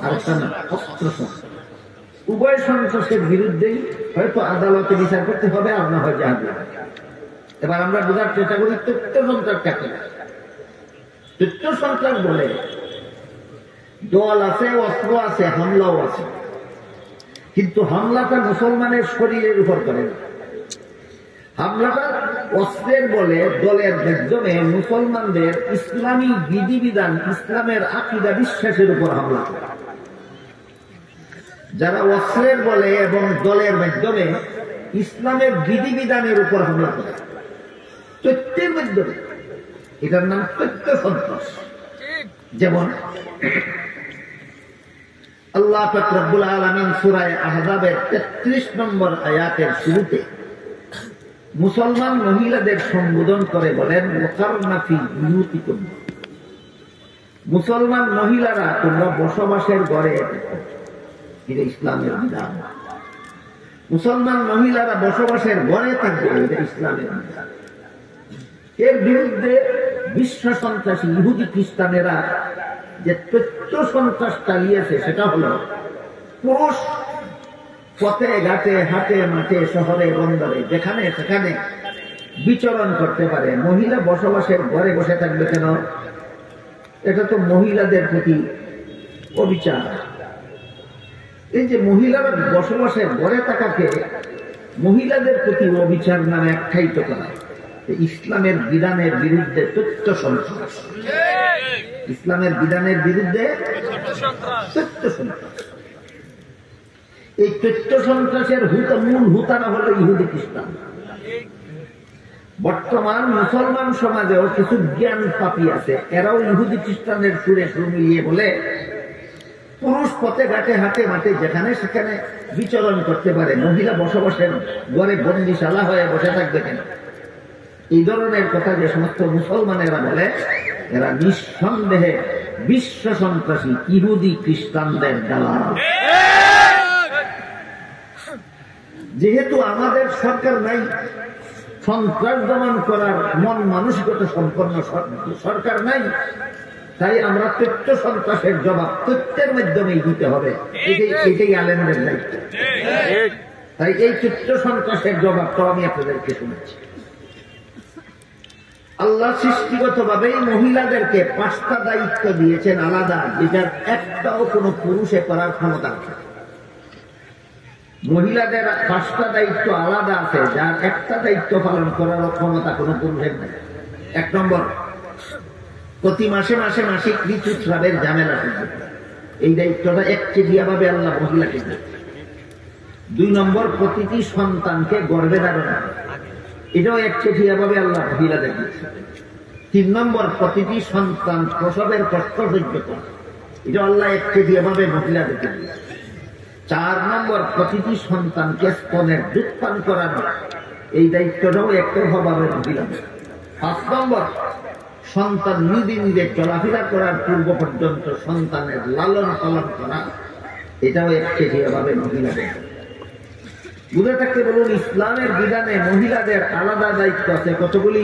S3: আর একটার নাম অস্ত্র সন্ত্রাস। উভয় সন্ত্রাসের বিরুদ্ধেই হয়তো আদালতে বিচার করতে হবে, আর না হয় জিহাদ। এবার আমরা বোঝার চেষ্টা করি তথ্য সন্ত্রাস কাকে। তথ্য সন্ত্রাস বলে দল আছে, অস্ত্র আছে, হামলাও আছে, কিন্তু হামলাটা মুসলমানের শরীরের উপর করে না। হামলাটা অস্ত্রের বলে দলের মাধ্যমে মুসলমানদের ইসলামী বিধিবিধান, ইসলামের আকীদা বিশ্বাসের উপর হামলা করে। যারা অস্ত্রের বলে এবং দলের মাধ্যমে ইসলামের বিধিবিধানের উপর হামলা করে তথ্যের মাধ্যমে, এটার নাম তথ্য সন্ত্রাস। যেমন আল্লাহ পাক রব্বুল আলামিন সূরা আহজাবের 33 নম্বর আয়াতের শুরুতে মুসলমান মহিলাদের সম্বোধন করে বলেন, ওয়াকারনা ফি বুয়ুতিকুম, মুসলমান মহিলারা তোমরা বসবাসের ঘরে থাকো। এটা ইসলামের বিধান। মুসলমান মহিলারা বসবাসের ঘরে থাকবে, এটা ইসলামের বিধান। এর বিরুদ্ধে বিশ্ব সন্ত্রাসী ইহুদি খ্রিস্টানেরা যে তথ্য সন্ত্রাস চালিয়েছে সেটা হলো পুরুষ পথে ঘাটে, হাটে মাঠে, শহরে বন্দরে যেখানে সেখানে বিচরণ করতে পারে। মহিলা বসবাসের ঘরে বসে থাকবে কেন? এটা তো মহিলাদের প্রতি অবিচার। এই যে মহিলারা বসবাসের ঘরে থাকাকে মহিলাদের প্রতি অবিচার নামে আখ্যায়িত করা ইসলামের বিধানের বিরুদ্ধে তথ্য সন্ত্রাস। ইসলামের বিধানের বিরুদ্ধে তথ্য সন্ত্রাস। এই তথ্য সন্ত্রাসের মূল হুতারা হলো ইহুদি খ্রিস্টান। বর্তমান মুসলমান সমাজেও কিছু জ্ঞান পাপী আছে, এরাও ইহুদি খ্রিস্টানের সুরে সুর মিলিয়ে বলে পুরুষ পথে ঘাটে, হাটে মাঠে যেখানে সেখানে বিচরণ করতে পারে, মহিলা বসবাসের ঘরে বন্দিশালা হয়ে বসে থাকবে কেন? এই ধরনের কথা যে সমস্ত মুসলমানেরা বলে, এরা নিঃসন্দেহে বিশ্ব সন্ত্রাসী ইহুদি খ্রিস্টানদের দালাল। যেহেতু আমাদের সরকার নাই, সন্ত্রাস দমন করার মন মানসিকতা সম্পন্ন সরকার নাই, তাই আমরা তথ্য সন্ত্রাসের জবাব তথ্যের মাধ্যমেই দিতে হবে। এটাই আলেমদের দায়িত্ব। তাই এই তথ্য সন্ত্রাসের জবাব তো আমি আপনাদেরকে শুনেছি। আল্লাহ সৃষ্টিগতভাবেই মহিলাদেরকে 5টা দায়িত্ব দিয়েছেন আলাদা, যেটার একটাও কোনো পুরুষে করার ক্ষমতা আছে। মহিলাদের 5টা দায়িত্ব আলাদা আছে, যার একটা দায়িত্ব পালন করার ক্ষমতা কোনো পুরুষের নেই। 1 নম্বর, প্রতি মাসে মাসে মাসিক ঋতুস্রাবের ঝামেলা শুনবে, এই দায়িত্বটা একচেটিয়া ভাবে আল্লাহ মহিলাকে দিয়েছে। 2 নম্বর, প্রতিটি সন্তানকে গর্ভে ধারণ, এটাও একচেটিয়া ভাবে আল্লাহ মহিলাদের দিয়েছে। 3 নম্বর, প্রতিটি সন্তান প্রসবের কষ্ট সহ্য করে, এটা আল্লাহ একচেটিয়া ভাবে মহিলাদেরকে দিয়েছে। 4 নম্বর, প্রতিটি সন্তানকে স্তনের দুধ পান করানো, এই দায়িত্বটাও একতরফাভাবে মহিলাদের। 5 নম্বর, সন্তান নিজে নিজে চলাফেরা করার পূর্ব পর্যন্ত সন্তানের লালন পালন করা, এটাও একচেটিয়া ভাবে মহিলাদের। বুঝে থাকতে বলুন, ইসলামের বিধানে মহিলাদের আলাদা দায়িত্ব আছে কতগুলি?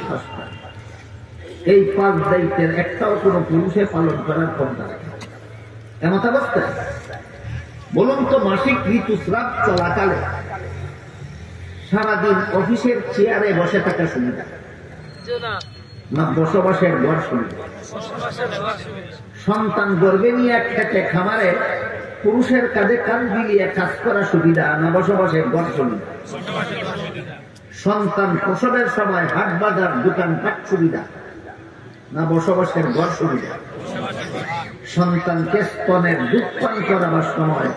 S3: 5টা। এই 5 দায়িত্বের একটাও কোনো পুরুষে পালন করার ক্ষমতা রাখে এমত অবস্থায় বলুন তো, মাসিক ঋতুস্রাব চলাকালে সারাদিন অফিসের চেয়ারে বসে থাকা সুবিধা না বসবাসের ঘর সুবিধা? সন্তান গর্ভে নিয়ে খেতে খামারে পুরুষের কাঁধে কাঁধ মিলিয়ে কাজ করা সুবিধা না বসবাসের ঘর সুবিধা? সন্তান প্রসবের সময় হাট বাজার দোকানপাট সুবিধা না বসবাসের ঘর সুবিধা? সন্তানকে স্তনের দুধ পান করাবার সময়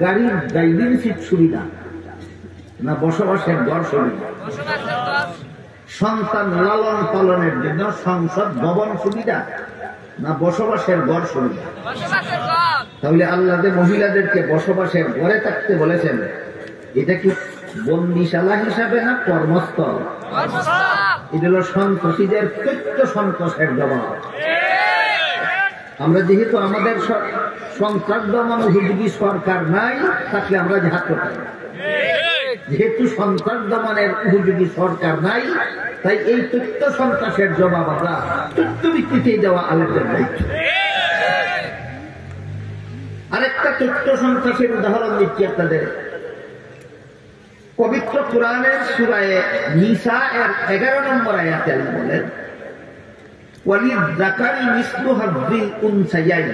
S3: গাড়ির ড্রাইভিং সিট সুবিধা না বসবাসের ঘর সুবিধা? সন্তান লালন পালনের জন্য সংসদ ভবন সুবিধা না বসবাসের ঘর সুবিধা? তাহলে আল্লাহ যে মহিলাদেরকে বসবাসের ঘরে থাকতে বলেছেন, এটা কি বন্দিশালা হিসাবে না কর্মস্থল? এটা হলো সন্ত্রাসীদের তথ্য সন্ত্রাসের জবাব। আমরা যেহেতু আমাদের সন্ত্রাস দমন উপযোগী সরকার নাই, তাকে আমরা জিহাদ করতে পারি। যেহেতু সন্ত্রাস দমনের উপযোগী সরকার নাই, তাই এই তথ্য সন্ত্রাসের জবাব আমরা তথ্য ভিত্তিতে দেওয়া আলেমদের দায়িত্ব। আরেকটা তথ্য সন্ত্রাসের উদাহরণ দিচ্ছি আপনাদের। পবিত্র কোরআনের সূরা নিসা এর 11 নম্বর আয়াতে আল্লাহ বলেন ওয়ালিযাকারি মিসলু হাযযিল উনসায়াইন।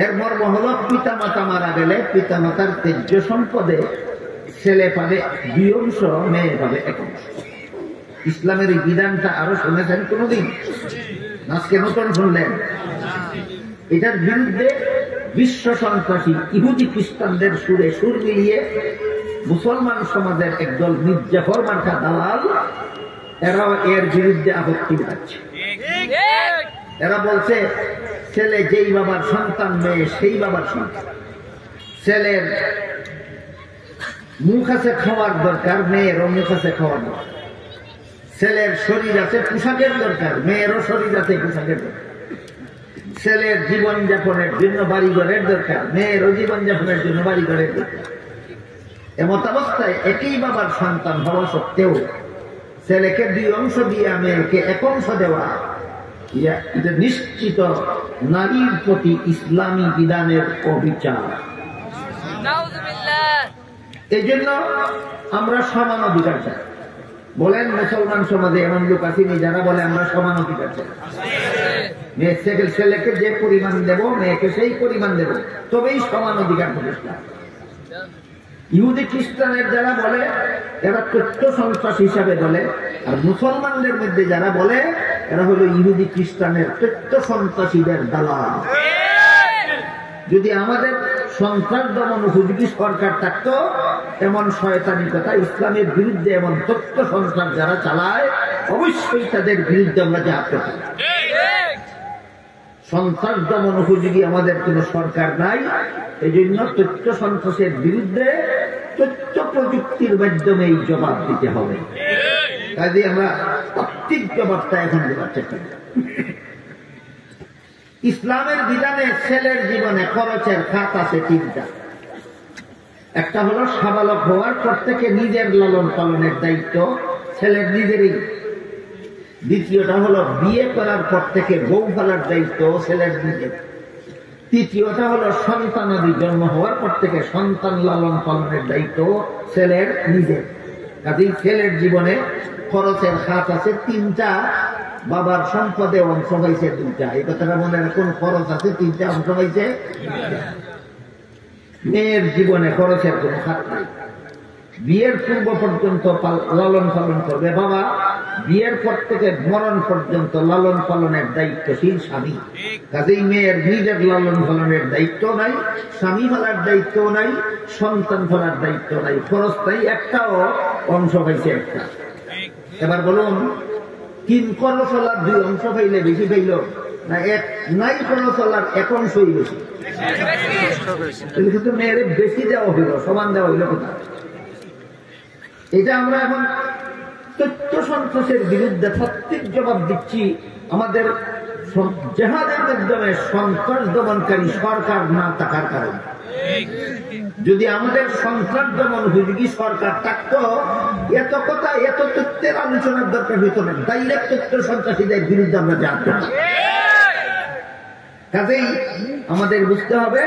S3: এর মর্ম হলো পিতা মাতা মারা গেলে পিতা মাতার তেজ্য সম্পদে ছেলে পাবে 2 অংশ, মেয়ে পাবে 1 অংশ। ইসলামের এই বিধানটা আরো শুনেছেন কোনদিন? আজকে নতুন শুনলেন? এটার বিরুদ্ধে বিশ্ব সন্ত্রাসী ইহুদি খ্রিস্টানদের সুরে সুর মিলিয়ে মুসলমান সমাজের একদল মির্জাফর মার্কা দালাল, এরাও এর বিরুদ্ধে আপত্তি দেখাচ্ছে। এরা বলছে ছেলে যেই বাবার সন্তান, মেয়ে সেই বাবার সন্তান। ছেলের মুখ আছে খাওয়ার দরকার, মেয়েরও মুখ আছে খাওয়ার দরকার। ছেলের শরীর আছে পোশাকের দরকার, মেয়েরও শরীর আছে পোশাকের দরকার। ছেলের জীবন যাপনের জন্য বাড়িঘরের দরকার, মেয়েরও জীবন যাপনের জন্য বাড়িঘরের দরকার। এমত অবস্থায় একই বাবার সন্তান হওয়া সত্ত্বেও ছেলেকে 2 অংশ দিয়ে মেয়েকে 1 অংশ দেওয়া, এটা নিশ্চিত নারীর প্রতি ইসলামী বিধানের অবিচার। এই জন্য আমরা সমান অধিকার চাই। বলেন মুসলমান সমাজে এমন লোক আসেনি যারা বলে আমরা সমান অধিকার চাই? ছেলেকে যে পরিমাণ দেব মেয়েকে সেই পরিমাণ দেব, তবেই সমান অধিকার প্রতিষ্ঠা। ইহুদি খ্রিস্টানের যারা বলে এরা তথ্য সন্ত্রাস হিসাবে বলে, আর মুসলমানদের মধ্যে যারা বলে এরা হলো ইহুদি খ্রিস্টানের তথ্য সন্ত্রাসীদের দালাল। যদি আমাদের সন্ত্রাস দমন উপযোগী সরকার থাকতো, এমন শয়তানি কথা ইসলামের বিরুদ্ধে এমন তথ্য সন্ত্রাস যারা চালায় অবশ্যই তাদের বিরুদ্ধে আমরা জাহাদ করতাম। সন্ত্রাস দমন উপযোগী আমাদের কোন সরকার নাই, এই জন্য তথ্য সন্ত্রাসের বিরুদ্ধে তথ্য প্রযুক্তির মাধ্যমে জবাব দিতে হবে। কাজে আমরা প্রত্যেক জবাবটা এখন দেওয়ার চেষ্টা করি। ইসলামের বিধানে ছেলের জীবনে খরচের খাত আছে 3টা। একটা হলো সাবালক হওয়ার পর থেকে নিজের লালন পালনের দায়িত্ব ছেলের নিজেরই। দ্বিতীয়টা হলো বিয়ে করার পর থেকে বউ ফেলার দায়িত্ব ছেলের নিজের। তৃতীয়টা হলো সন্তানাদি জন্ম হওয়ার পর থেকে সন্তান লালন পালনের দায়িত্ব ছেলের নিজের। কাজেই ছেলের জীবনে খরচের খাত আছে 3টা, বাবার সম্পদে অংশ হয়েছে 2টা। এই কথাটা মনে রাখুন, খরচ আছে 3টা, অংশ হয়েছে। মেয়ের জীবনে খরচের কোন খাত নাই। বিয়ের পূর্ব পর্যন্ত লালন পালন করবে বাবা, বিয়ের পর থেকে মরণ পর্যন্ত লালন পালনের দায়িত্বশীল স্বামী। কাজেই মেয়ের নিজের লালন পালনের দায়িত্ব নাই, স্বামী ফেলার দায়িত্ব নাই, সন্তান ফেলার দায়িত্ব নাই, খরচ নাই একটাও, অংশ হয়েছে 1টা। এবার বলুন, 3 খরচ হলার 2 অংশ পাইলে বেশি পাইল না নাই খরচ হলার 1 অংশই বেশি? কিন্তু মেয়ের বেশি দেওয়া হইল, সমান দেওয়া হইল কোথায়? এটা আমরা এখন তথ্য সন্ত্রাসের বিরুদ্ধে প্রত্যেক জবাব দিচ্ছি। আমাদের জেহাদের মাধ্যমে সন্ত্রাস দমনকারী সরকার না থাকার কারণে। যদি আমাদের সন্ত্রাস দমন উপযোগী সরকার থাকতো, এত কথা এত তথ্যের আলোচনার দরকার হইত না। ডাইরেক্ট তথ্য সন্ত্রাসীদের বিরুদ্ধে আমরা জানতে পারি। কাজেই আমাদের বুঝতে হবে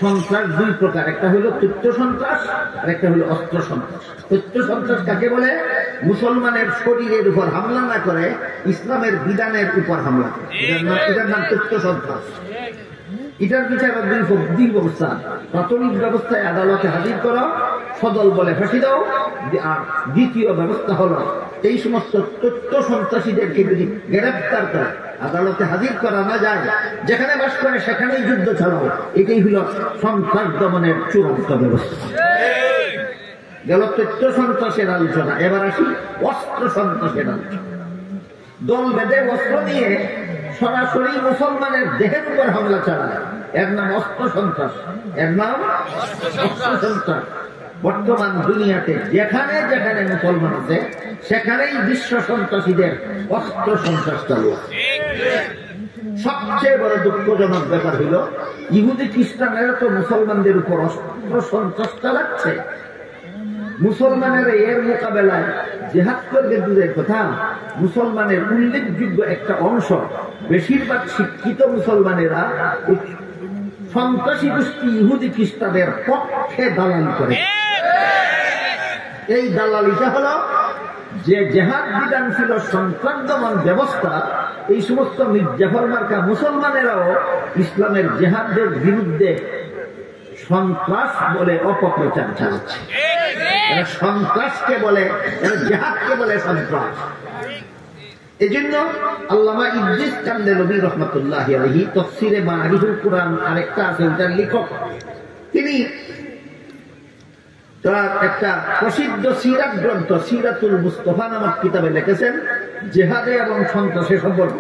S3: সন্ত্রাস 2 প্রকার, একটা হলো তথ্য সন্ত্রাস আর একটা হলো অস্ত্র সন্ত্রাস। তথ্য সন্ত্রাস কাকে বলে? মুসলমানের শরীরের উপর হামলা না করে ইসলামের বিধানের উপর হামলা করে, এটার নাম তথ্য সন্ত্রাস। এটার বিচার 2 ব্যবস্থা। প্রাথমিক ব্যবস্থায় আদালতে হাজির করো, সদল বলে ফাঁসি দাও। আর দ্বিতীয় ব্যবস্থা হলো এই সমস্ত তথ্য সন্ত্রাসীদেরকে যদি গ্রেফতার করে আদালতে হাজির করা না যায়, যেখানে বাস করে সেখানেই যুদ্ধ চালাও। এটাই হল সন্ত্রাস দমনের চূড়ান্ত ব্যবস্থা। গেল তথ্য সন্ত্রাসের আলোচনা, এবার আসি অস্ত্র সন্ত্রাসের আলোচনা। দল বেঁধে অস্ত্র নিয়ে সরাসরি মুসলমানের দেহের উপর হামলা চালায়, এর নাম অস্ত্র সন্ত্রাস। এর নাম অস্ত্র সন্ত্রাস। বর্তমান দুনিয়াতে যেখানে যেখানে মুসলমান আছে সেখানেই বিশ্ব সন্ত্রাসীদের অস্ত্র সন্ত্রাস চালু আছে। সবচেয়ে বড় দুঃখজনক ব্যাপার হইল ইহুদি খ্রিস্টানেরা তো মুসলমানদের উপর অস্ত্র সন্ত্রাস চালাচ্ছে। মুসলমানেরা এর মোকাবেলায় জিহাদ করবে দূরের কথা, মুসলমানের উল্লেখযোগ্য একটা অংশ, বেশিরভাগ শিক্ষিত মুসলমানেরা সন্ত্রাসী গোষ্ঠী ইহুদি খ্রিস্টানদের পক্ষে দালালি করে। এই দালালিটা হলো যে জেহাদ বিধান ছিল সন্ত্রাস দমন ব্যবস্থা, এই সমস্ত মির্জাফর মার্কা মুসলমানেরাও ইসলামের জেহাদের বিরুদ্ধে সন্ত্রাস বলে অপপ্রচার চালাচ্ছে। এরা সন্ত্রাসকে বলে, এরা জেহাদকে বলে সন্ত্রাস। এই জন্য আল্লামা ইদ্রিস কান্দেলভী রহমতুল্লাহ আলাইহি তাফসীরে মাআরিফুল কুরআন আরেকটা আছে, ওটার লেখক তিনি তার একটা প্রসিদ্ধ সিরাত গ্রন্থ সিরাতুল মুস্তাফা নামক কিতাবে লিখেছেন জেহাদে এবং সন্ত্রাসের সম্পর্ক।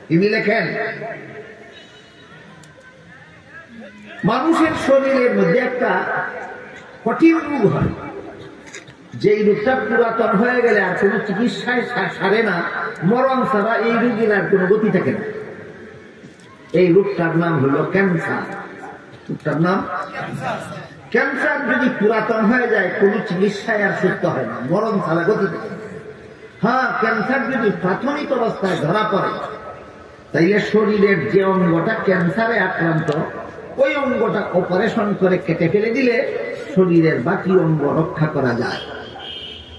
S3: তিনি লেখেন, মানুষের শরীরের মধ্যে একটা কঠিন রোগ হয়, যেই রোগটা পুরাতন হয়ে গেলে আর কোনো চিকিৎসায় সারে না, মরণ ছাড়া এই রোগীর আর কোনো গতি থাকে না। এই রোগটার নাম হলো ক্যান্সার। রোগটার নাম ক্যান্সার। যদি পুরাতন হয়ে যায় কোনো চিকিৎসায় আর সুস্থ হয় না, মরণ ছাড়া গতি থাকে না। হ্যাঁ, ক্যান্সার যদি প্রাথমিক অবস্থায় ধরা পড়ে তাইলে শরীরের যে অঙ্গটা ক্যান্সারে আক্রান্ত ওই অঙ্গটা অপারেশন করে কেটে ফেলে দিলে শরীরের বাকি অঙ্গ রক্ষা করা যায়।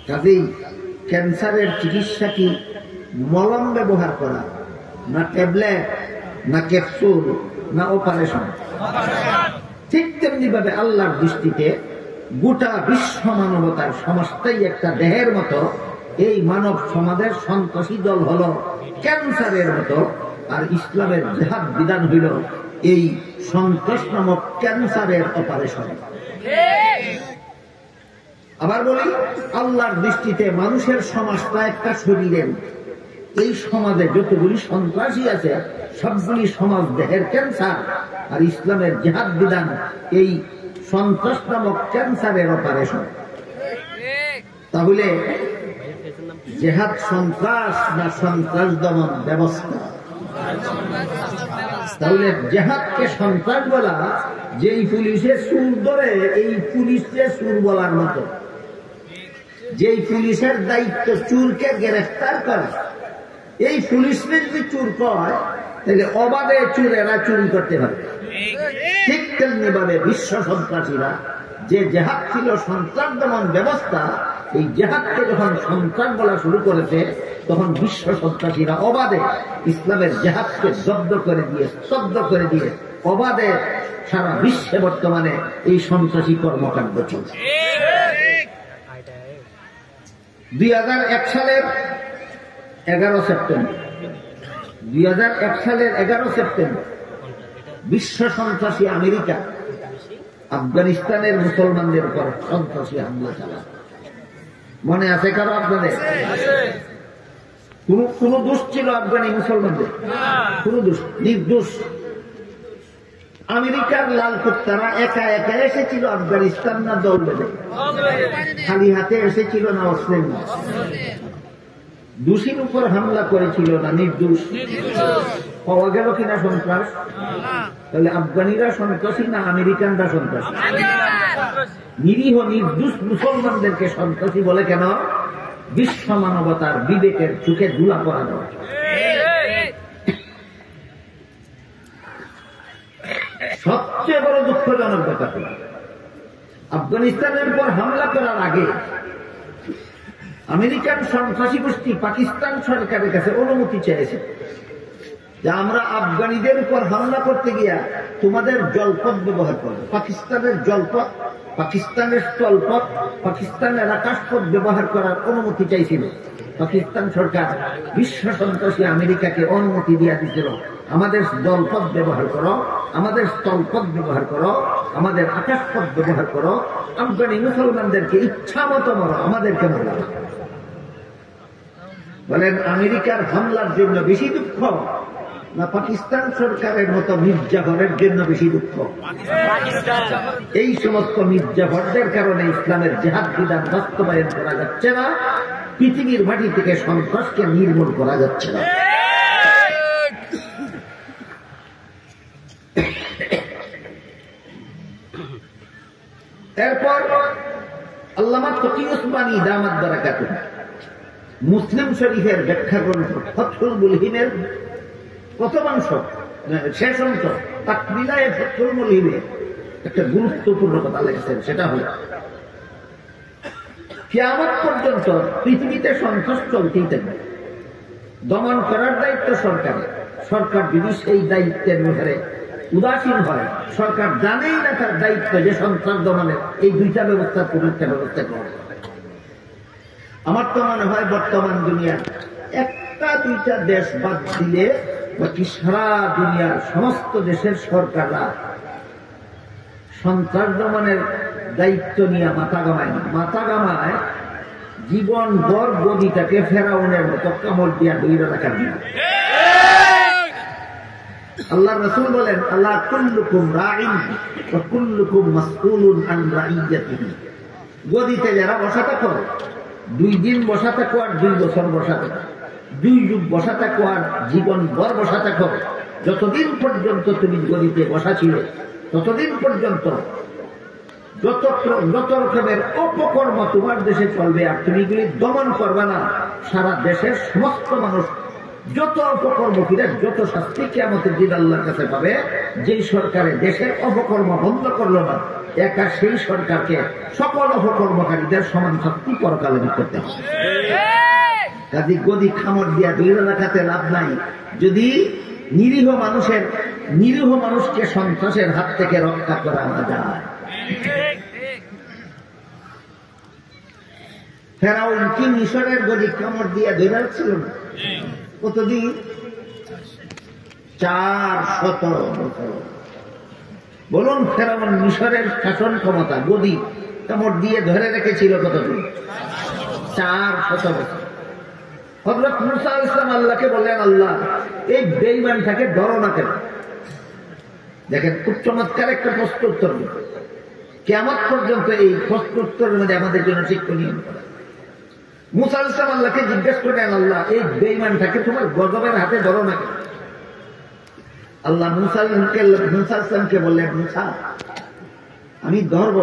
S3: কাজেই ক্যান্সারের চিকিৎসা কি মলম ব্যবহার করা, না ট্যাবলেট, না ক্যাপসুল, না অপারেশন? ঠিক তেমনি ভাবে আল্লাহর দৃষ্টিতে গোটা বিশ্ব মানবতার সমস্তাই একটা দেহের মতো। এই মানব সমাজের সন্ত্রাসী দল হলো ক্যান্সারের মতো, আর ইসলামের জেহাদ বিধান হইল এই সন্ত্রাস নামক ক্যান্সারের অপারেশন। আবার বলি, আল্লাহর দৃষ্টিতে মানুষের সমাজটা একটা শরীরের। এই সমাজে যতগুলি সন্ত্রাসী আছে সবগুলি সমাজ দেহের ক্যান্সার, আর ইসলামের জেহাদ বিধান এই সন্ত্রাস নামক ক্যান্সারের অপারেশন। তাহলে জেহাদ সন্ত্রাস না সন্ত্রাস দমন ব্যবস্থা? তাহলে জেহাদকে সন্ত্রাস বলা, যেই পুলিশে চুর ধরে এই পুলিশকে চুর বলার মতো। যেই পুলিশের দায়িত্ব চুরকে গ্রেফতার করা, এই পুলিশকে যদি চুর কয় তাহলে অবাধে চুরেরা চুরি করতে পারবে। ঠিক তেমনি ভাবে বিশ্ব সন্ত্রাসীরা, যে জেহাদ ছিল সন্ত্রাস দমন ব্যবস্থা, এই জেহাদকে যখন সন্ত্রাস বলা শুরু করেছে তখন বিশ্ব সন্ত্রাসীরা অবাধে ইসলামের জেহাদকে জব্দ করে দিয়ে, স্তব্ধ করে দিয়ে অবাধে সারা বিশ্বে বর্তমানে এই সন্ত্রাসী কর্মকাণ্ড চলছে। 2001 সালের 11 সেপ্টেম্বর 2001 সালের 11 সেপ্টেম্বর বিশ্ব সন্ত্রাসী আমেরিকা আফগানিস্তানের মুসলমানদের উপর সন্ত্রাসী হামলা চালায়। মনে আছে কারো আপনাদের? কোন দোষ ছিল আফগানি মুসলমানদের? কোন দোষ? নির্দোষ। আমেরিকার লাল কুত্তারা একা একা এসেছিল আফগানিস্তান, না দল বেঁধে? খালি হাতে এসেছিল না অস্ত্র? দোষীর উপর হামলা করেছিল না নির্দোষ? পাওয়া গেল কিনা সন্ত্রাস? তাহলে আফগানিরা সন্ত্রাসী না আমেরিকানরা সন্ত্রাসী? নিরীহ নির্দোষ মুসলমানদেরকে সন্ত্রাসী বলে কেন? বিশ্ব মানবতার বিবেকের চোখে ধুলা পড়া দেওয়া। সবচেয়ে বড় দুঃখজনক ব্যাপার, আফগানিস্তানের উপর হামলা করার আগে আমেরিকান সন্ত্রাসী গোষ্ঠী পাকিস্তান সরকারের কাছে অনুমতি চেয়েছে যে আমরা আফগানিদের উপর হামলা করতে গিয়া তোমাদের জলপথ ব্যবহার করবো। পাকিস্তানের জলপথ, পাকিস্তানের স্থলপথ, পাকিস্তানের আকাশপথ ব্যবহার করার অনুমতি চাইছিল। পাকিস্তান সরকার বিশ্ব সন্ত্রাসী আমেরিকাকে অনুমতি দিয়ে দিয়েছিল, আমাদের জলপথ ব্যবহার করো, আমাদের স্থলপথ ব্যবহার করো, আমাদের আকাশপথ ব্যবহার করো, আফগানি মুসলমানদেরকে ইচ্ছা মতো মারো, আমাদেরকে মারো। বলেন, আমেরিকার হামলার জন্য বেশি দুঃখ না পাকিস্তান সরকারের মতো মির্জাফরের জন্য বেশি দুঃখ? এই সমস্ত মির্জাফরদের কারণে ইসলামের জেহাদ বিধান বাস্তবায়ন করা যাচ্ছে না, পৃথিবীর মাটি থেকে সন্ত্রাসকে নির্মূল করা যাচ্ছে না। এরপর আল্লামা তকি উসমানী দামাত বারাকাতুহু মুসলিম শরীফের ব্যাখ্যা গ্রন্থ ফতহুল মুলহিমের প্রথমাংশ, শেষ অংশ তাকমিলায়ে ফতহুল মুলহিমে একটা গুরুত্বপূর্ণ কথা লিখেছেন। সেটা হল কিয়ামত পর্যন্ত পৃথিবীতে সন্ত্রাস চলতেই থাকবে। দমন করার দায়িত্ব সরকারের। সরকার যদি সেই দায়িত্বের ব্যাপারে উদাসীন হয়, সরকার জানেই না তার দায়িত্ব যে সন্ত্রাস দমনের এই দুইটা ব্যবস্থা পরীক্ষা ব্যবস্থা করা। আমার তো মনে হয় বর্তমান দুনিয়ার একটা দুইটা দেশ বাদ দিলে বাকি সারা দুনিয়ার সমস্ত দেশের সরকাররা সন্ত্রাস দমনের দায়িত্ব নিয়ে মাথা গামায় না। মাথা গামায় জীবন ভর গদিটাকে ফেরাউনের মতো কামড় দিয়া ধরে রাখার জন্য। আল্লাহ রাসূল বলেন, আল্লাহ কুল্লুকুম রাঈন ওয়া কুল্লুকুম মাসউলুন আন রাইয়াতিহি। গদিতে যারা বসা থাকো, 2 দিন বসা থাকো আর 2 বছর বসা থাকো, 2 যুগ বসা থাকো আর জীবন ভর বসা থাকো, যতদিন পর্যন্ত তুমি গদিতে বসা ছিল ততদিন পর্যন্ত যত রকমের অপকর্ম তোমার দেশে চলবে আর তুমি এগুলি দমন করবে না, সারা দেশের সমস্ত মানুষ যত অপকর্ম করে যত শাস্তি কিয়ামতের দিন আল্লাহর কাছে পাবে। যেই সরকারে দেশের অপকর্ম বন্ধ করলো না, একা সেই সরকারকে সকল অপকর্মকারীদের সমান শাস্তি পরকালে ভোগ করতে হবে। কাজে গদি খামড় দিয়া ধরে রাখাতে লাভ নাই যদি নিরীহ মানুষকে সন্ত্রাসের হাত থেকে রক্ষা করা না যায়। ফেরাউন কি মিশরের গদি কামড় দিয়া ধরে রাখছিল না? কতদিন? 400 বছর। বলুন, ফেরাউন মিশরের শাসন ক্ষমতা গদি কামড় দিয়ে ধরে রেখেছিল কতদিন? 400 বছর। হযরত মুসা আলাইহিস সালাম আল্লাহকে বললেন, আল্লাহ এই বেঈমানটাকে ধরো না কেন? দেখেন, খুব চমৎকার একটা প্রশ্নোত্তর। কিয়ামত পর্যন্ত এই প্রশ্নোত্তরের মধ্যে আমাদের জন্য শিক্ষণীয়। মুসা আলাইহিস সালাম আল্লাহকে জিজ্ঞেস করলেন, আল্লাহ এই বেঈমানটাকে তোমার গজবের হাতে ধরো না কেন? আল্লাহ মুসা আলাইহিস সালামকে বললেন, মুসা আমি ধরব,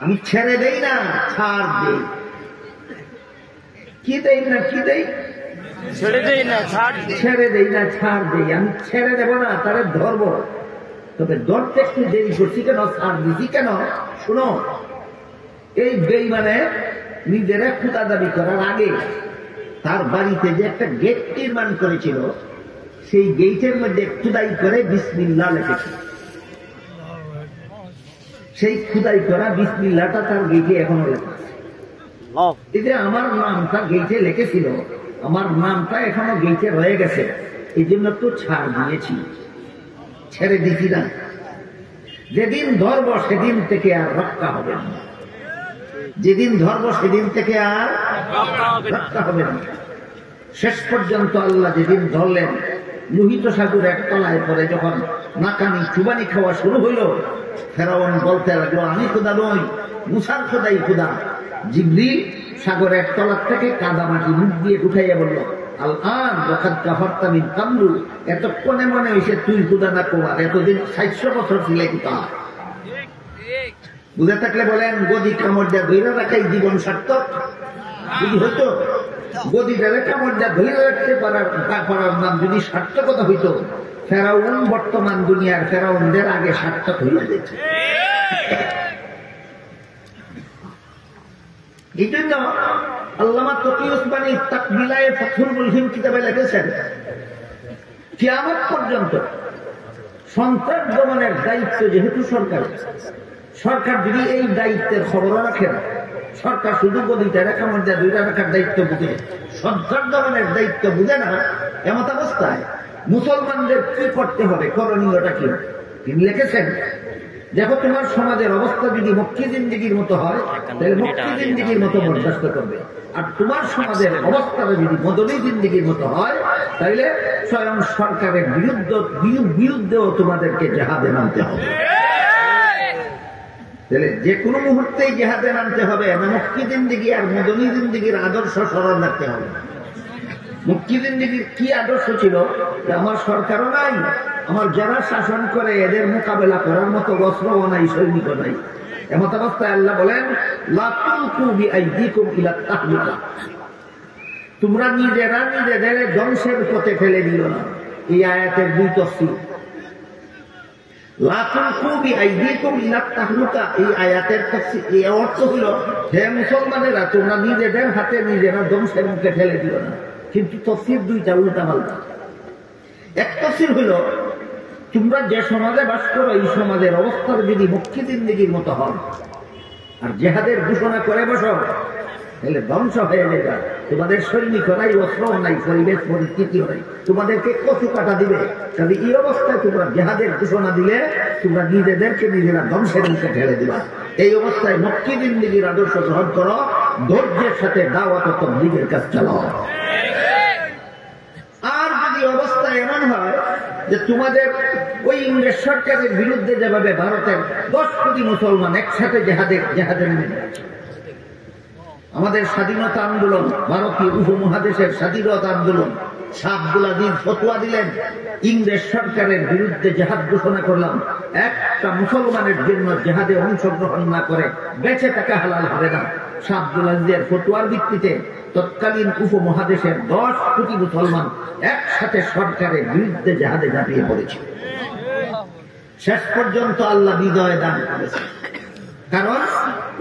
S3: আমি ছেড়ে দেই না, ছাড় দেই। কি দেই না? কি দেই? ছেড়ে দেই না, ছাড় দেই। ছেড়ে দেই না, ছাড় দেই। আমি ছেড়ে দেব না, তারে ধরব। তবে ধরতে একটু দেরি করছি কেন, ছাড় দিছি কেন? শুনো, এই বেঈমানে নিজেরা খুদা দাবি করার আগে তার বাড়িতে যে একটা গেট নির্মাণ করেছিল, সেই গেটের মধ্যে খুদাই করে বিসমিল্লাহ লিখেছিল। সেই খুদাই করা বিসমিল্লাহটা তার গেটে এখনো লেখা আছে। এই যে আমার নামটা গেটে লিখেছিল, আমার নামটা এখনো গেটে রয়ে গেছে, এই জন্য তো ছাড় দিয়েছি, ছেড়ে দিছি না। যেদিন ধরব সেদিন থেকে আর রক্ষা হবে না। যেদিন ধরব সেদিন থেকে আর রক্ষা হবে না। শেষ পর্যন্ত আল্লাহ যেদিন ধরলেন, লোহিত সাগর এক তলায় পরে যখন নাকানি চুবানি খাওয়া শুরু হইল, ফেরাউন বলতে লাগলো, আমি খোদা নই, মুসার খোদাই খোদা। জিবরিল সাগর এক তলার থেকে কাদা মাটি মুখ দিয়ে উঠাইয়া বলল, আল আন ওয়াকাদ কাফারতা মিন কাবলু, এতক্ষণে মনে হইছে তুই খোদা না কুমার, এতদিন 600 বছর ছিলে কোথা। বুঝে থাকলে বলেন, গদি কামড় দেয়া ধৈর্য রাখাই জীবন সার্থক? যদি হইতো গদিটারে কামড় দেয়া ধৈর্য রাখতে পারার নাম যদি সার্থকতা হইতো, ফেরাউন বর্তমান দুনিয়ার ফেরাউনদের আগে সার্থক হইয়া যেত। এই জন্য আল্লামা তকি উসমানী তাকবিলায়ে ফাথুল মুলহিম কিতাবে লিখেছেন, কিয়ামত পর্যন্ত সন্ত্রাস দমনের দায়িত্ব যেহেতু সরকার যদি এই দায়িত্বের খবর রাখে না, সরকার শুধু গদিটা কামড় দেয়া দুইটা রাখার দায়িত্ব বুঝে, সন্ত্রাস দমনের দায়িত্ব বুঝে না, এমত অবস্থায় মুসলমানদের কি করতে হবে, করণীয়টা কি? তিনি লিখেছেন, দেখো তোমার সমাজের অবস্থা যদি মক্কি জিন্দেগির মতো হয় তাহলে মক্কি জিন্দেগির মতো বরদাস্ত করবে, আর তোমার সমাজের অবস্থাটা যদি মদনী জিন্দেগির মতো হয় তাহলে স্বয়ং সরকারের বিরুদ্ধেও তোমাদেরকে জেহাদে নামতে হবে। তাহলে যে কোনো মুহূর্তেই জেহাদে নামতে হবে, মক্কি জিন্দেগি আর মদনী জিন্দেগির আদর্শ স্মরণ রাখতে হবে। মক্কি জিন্দেগির কি আদর্শ ছিল? আমার সরকারও নাই, আমার যারা শাসন করে এদের মোকাবেলা করার মতো অস্ত্রও নাই, সৈনিকও নাই। এমত অবস্থায় আল্লাহ বলেন, লা তুলকু বিআইদিকুম ইলা তাহলুকা, তোমরা নিজেরা নিজেদের ধ্বংসের পথে ফেলে দিও না। এই আয়াতের 2 তাফসীর। লা তুলকু বিআইদিকুম ইলা তাহলুকা, এই আয়াতের এই অর্থ হলো, হে মুসলমানেরা তোমরা নিজেদের হাতে নিজেরা ধ্বংসের মুখে ঠেলে দিও না। কিন্তু তাফসীর দুইটা উল্টা পাল্টা। এক তাফসীর হলো, তোমরা যে সমাজে বাস করো এই সমাজের অবস্থার যদি মক্কি জিন্দেগির মতো হয় আর জেহাদের ঘোষণা করে বসো, তাহলে ধ্বংস হয়ে যাবে। তোমাদের সৈনিক নাই, অস্ত্র নাই, পরিবেশ পরিস্থিতি নাই, তোমাদেরকে কচু কাটা দিবে। তাহলে এই অবস্থায় তোমরা জেহাদের ঘোষণা দিলে তোমরা নিজেদেরকে নিজেরা ধ্বংসের মুখে ঠেলে দিবা। এই অবস্থায় মক্কি জিন্দেগির আদর্শ গ্রহণ করো, ধৈর্যের সাথে দাওয়াত ও তাবলীগের কাজ চালাও। আর যদি অবস্থা এমন হয় যে তোমাদের ওই ইংরেজ সরকারের বিরুদ্ধে যেভাবে ভারতের 10 কোটি মুসলমান একসাথে জেহাদের নেমে যাচ্ছে, আমাদের স্বাধীনতা আন্দোলন, ভারতীয় উপমহাদেশের স্বাধীনতা আন্দোলন, শাহ আব্দুল আজিজ ফতোয়া দিলেন ইংরেজ সরকারের বিরুদ্ধে জেহাদ ঘোষণা করলাম, একটা মুসলমানের জন্য জেহাদে অংশগ্রহণ না করে বেঁচে থাকা হালাল হবে না। শাহ আব্দুল আজিজের ফতোয়ার ভিত্তিতে তৎকালীন উপমহাদেশের 10 কোটি মুসলমান একসাথে সরকারের বিরুদ্ধে জেহাদে ঝাঁপিয়ে পড়েছে। শেষ পর্যন্ত আল্লাহ বিজয় দান করেছে। কারণ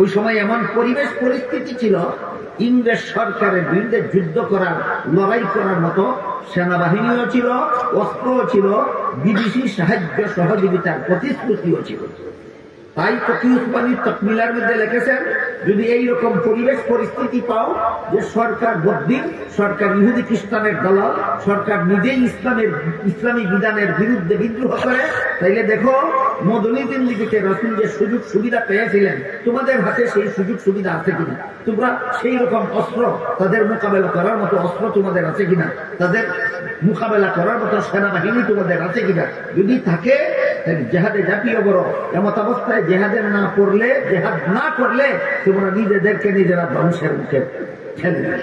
S3: ওই সময় এমন পরিবেশ পরিস্থিতি ছিল, ইংরেজ সরকারের বিরুদ্ধে যুদ্ধ করার, লড়াই করার মতো সেনাবাহিনীও ছিল, অস্ত্রও ছিল, বিদেশি সাহায্য সহযোগিতার প্রতিশ্রুতিও ছিল। তাই তকি উসমানী তকমিলার মধ্যে লিখেছেন, যদি এইরকম পরিবেশ পরিস্থিতি পাও যে সরকার বদ্দিন, সরকার ইহুদি খ্রিস্টানের দলাল, সরকার নিজেই ইসলামী বিধানের বিরুদ্ধে বিদ্রোহ করে, তাইলে দেখো মদনী জিন্দেগিতে রাসূল যে সুযোগ সুবিধা পেয়েছিলেন, তোমাদের হাতে সেই সুযোগ সুবিধা আছে কিনা, তোমরা সেই রকম অস্ত্র, তাদের মোকাবেলা করার মতো অস্ত্র তোমাদের আছে কিনা, তাদের মোকাবেলা করার মতো সেনাবাহিনী তোমাদের আছে কিনা। যদি থাকে জেহাদে ঝাঁপিয়ে পড়ো। এমত অবস্থায় জেহাদের না পড়লে, জেহাদ না করলে তোমরা নিজেদেরকে নিজেরা ধ্বংসের মুখে ঠেলে দিবে।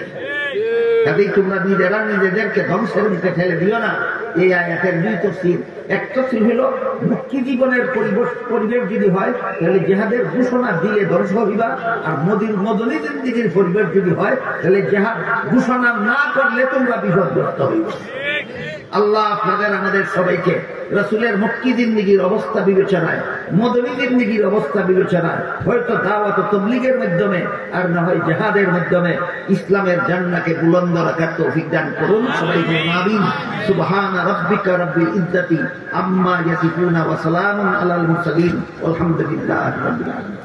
S3: কাজেই তোমরা নিজেরা নিজেদেরকে ধ্বংসের মুখে ঠেলে দিও না। এই আয়াতের দুই তাফসীর। এক তাফসীর হলো, মুক্তি জীবনের পরিবেশ যদি হয় তাহলে জেহাদের ঘোষণা দিলে ধ্বংস হইবা, আর মদনী জিন্দেগির পরিবেশ যদি হয় তাহলে জেহাদ ঘোষণা না করলে তোমরা বিপদগ্রস্ত হইবে। আল্লাহ আপনাদের আমাদের সবাইকে রাসূলের মক্কি জিন্দেগির অবস্থা বিবেচনায়, মদনী জিন্দেগির অবস্থা বিবেচনায়, হয়তো দাওয়াত ও তাবলীগের মাধ্যমে আর না হয় জিহাদের মাধ্যমে ইসলামের জান্নাকে বুলন্দ রাখার তৌফিক দান করুন। সবাইকে আমিন। সুবহানা রাব্বিকা রাব্বিল ইজ্জাতি আম্মা ইয়াসিফুন ওয়া সালামুন আলাল মুরসালিন ওয়ালহামদুলিল্লাহি রাব্বিল আলামিন।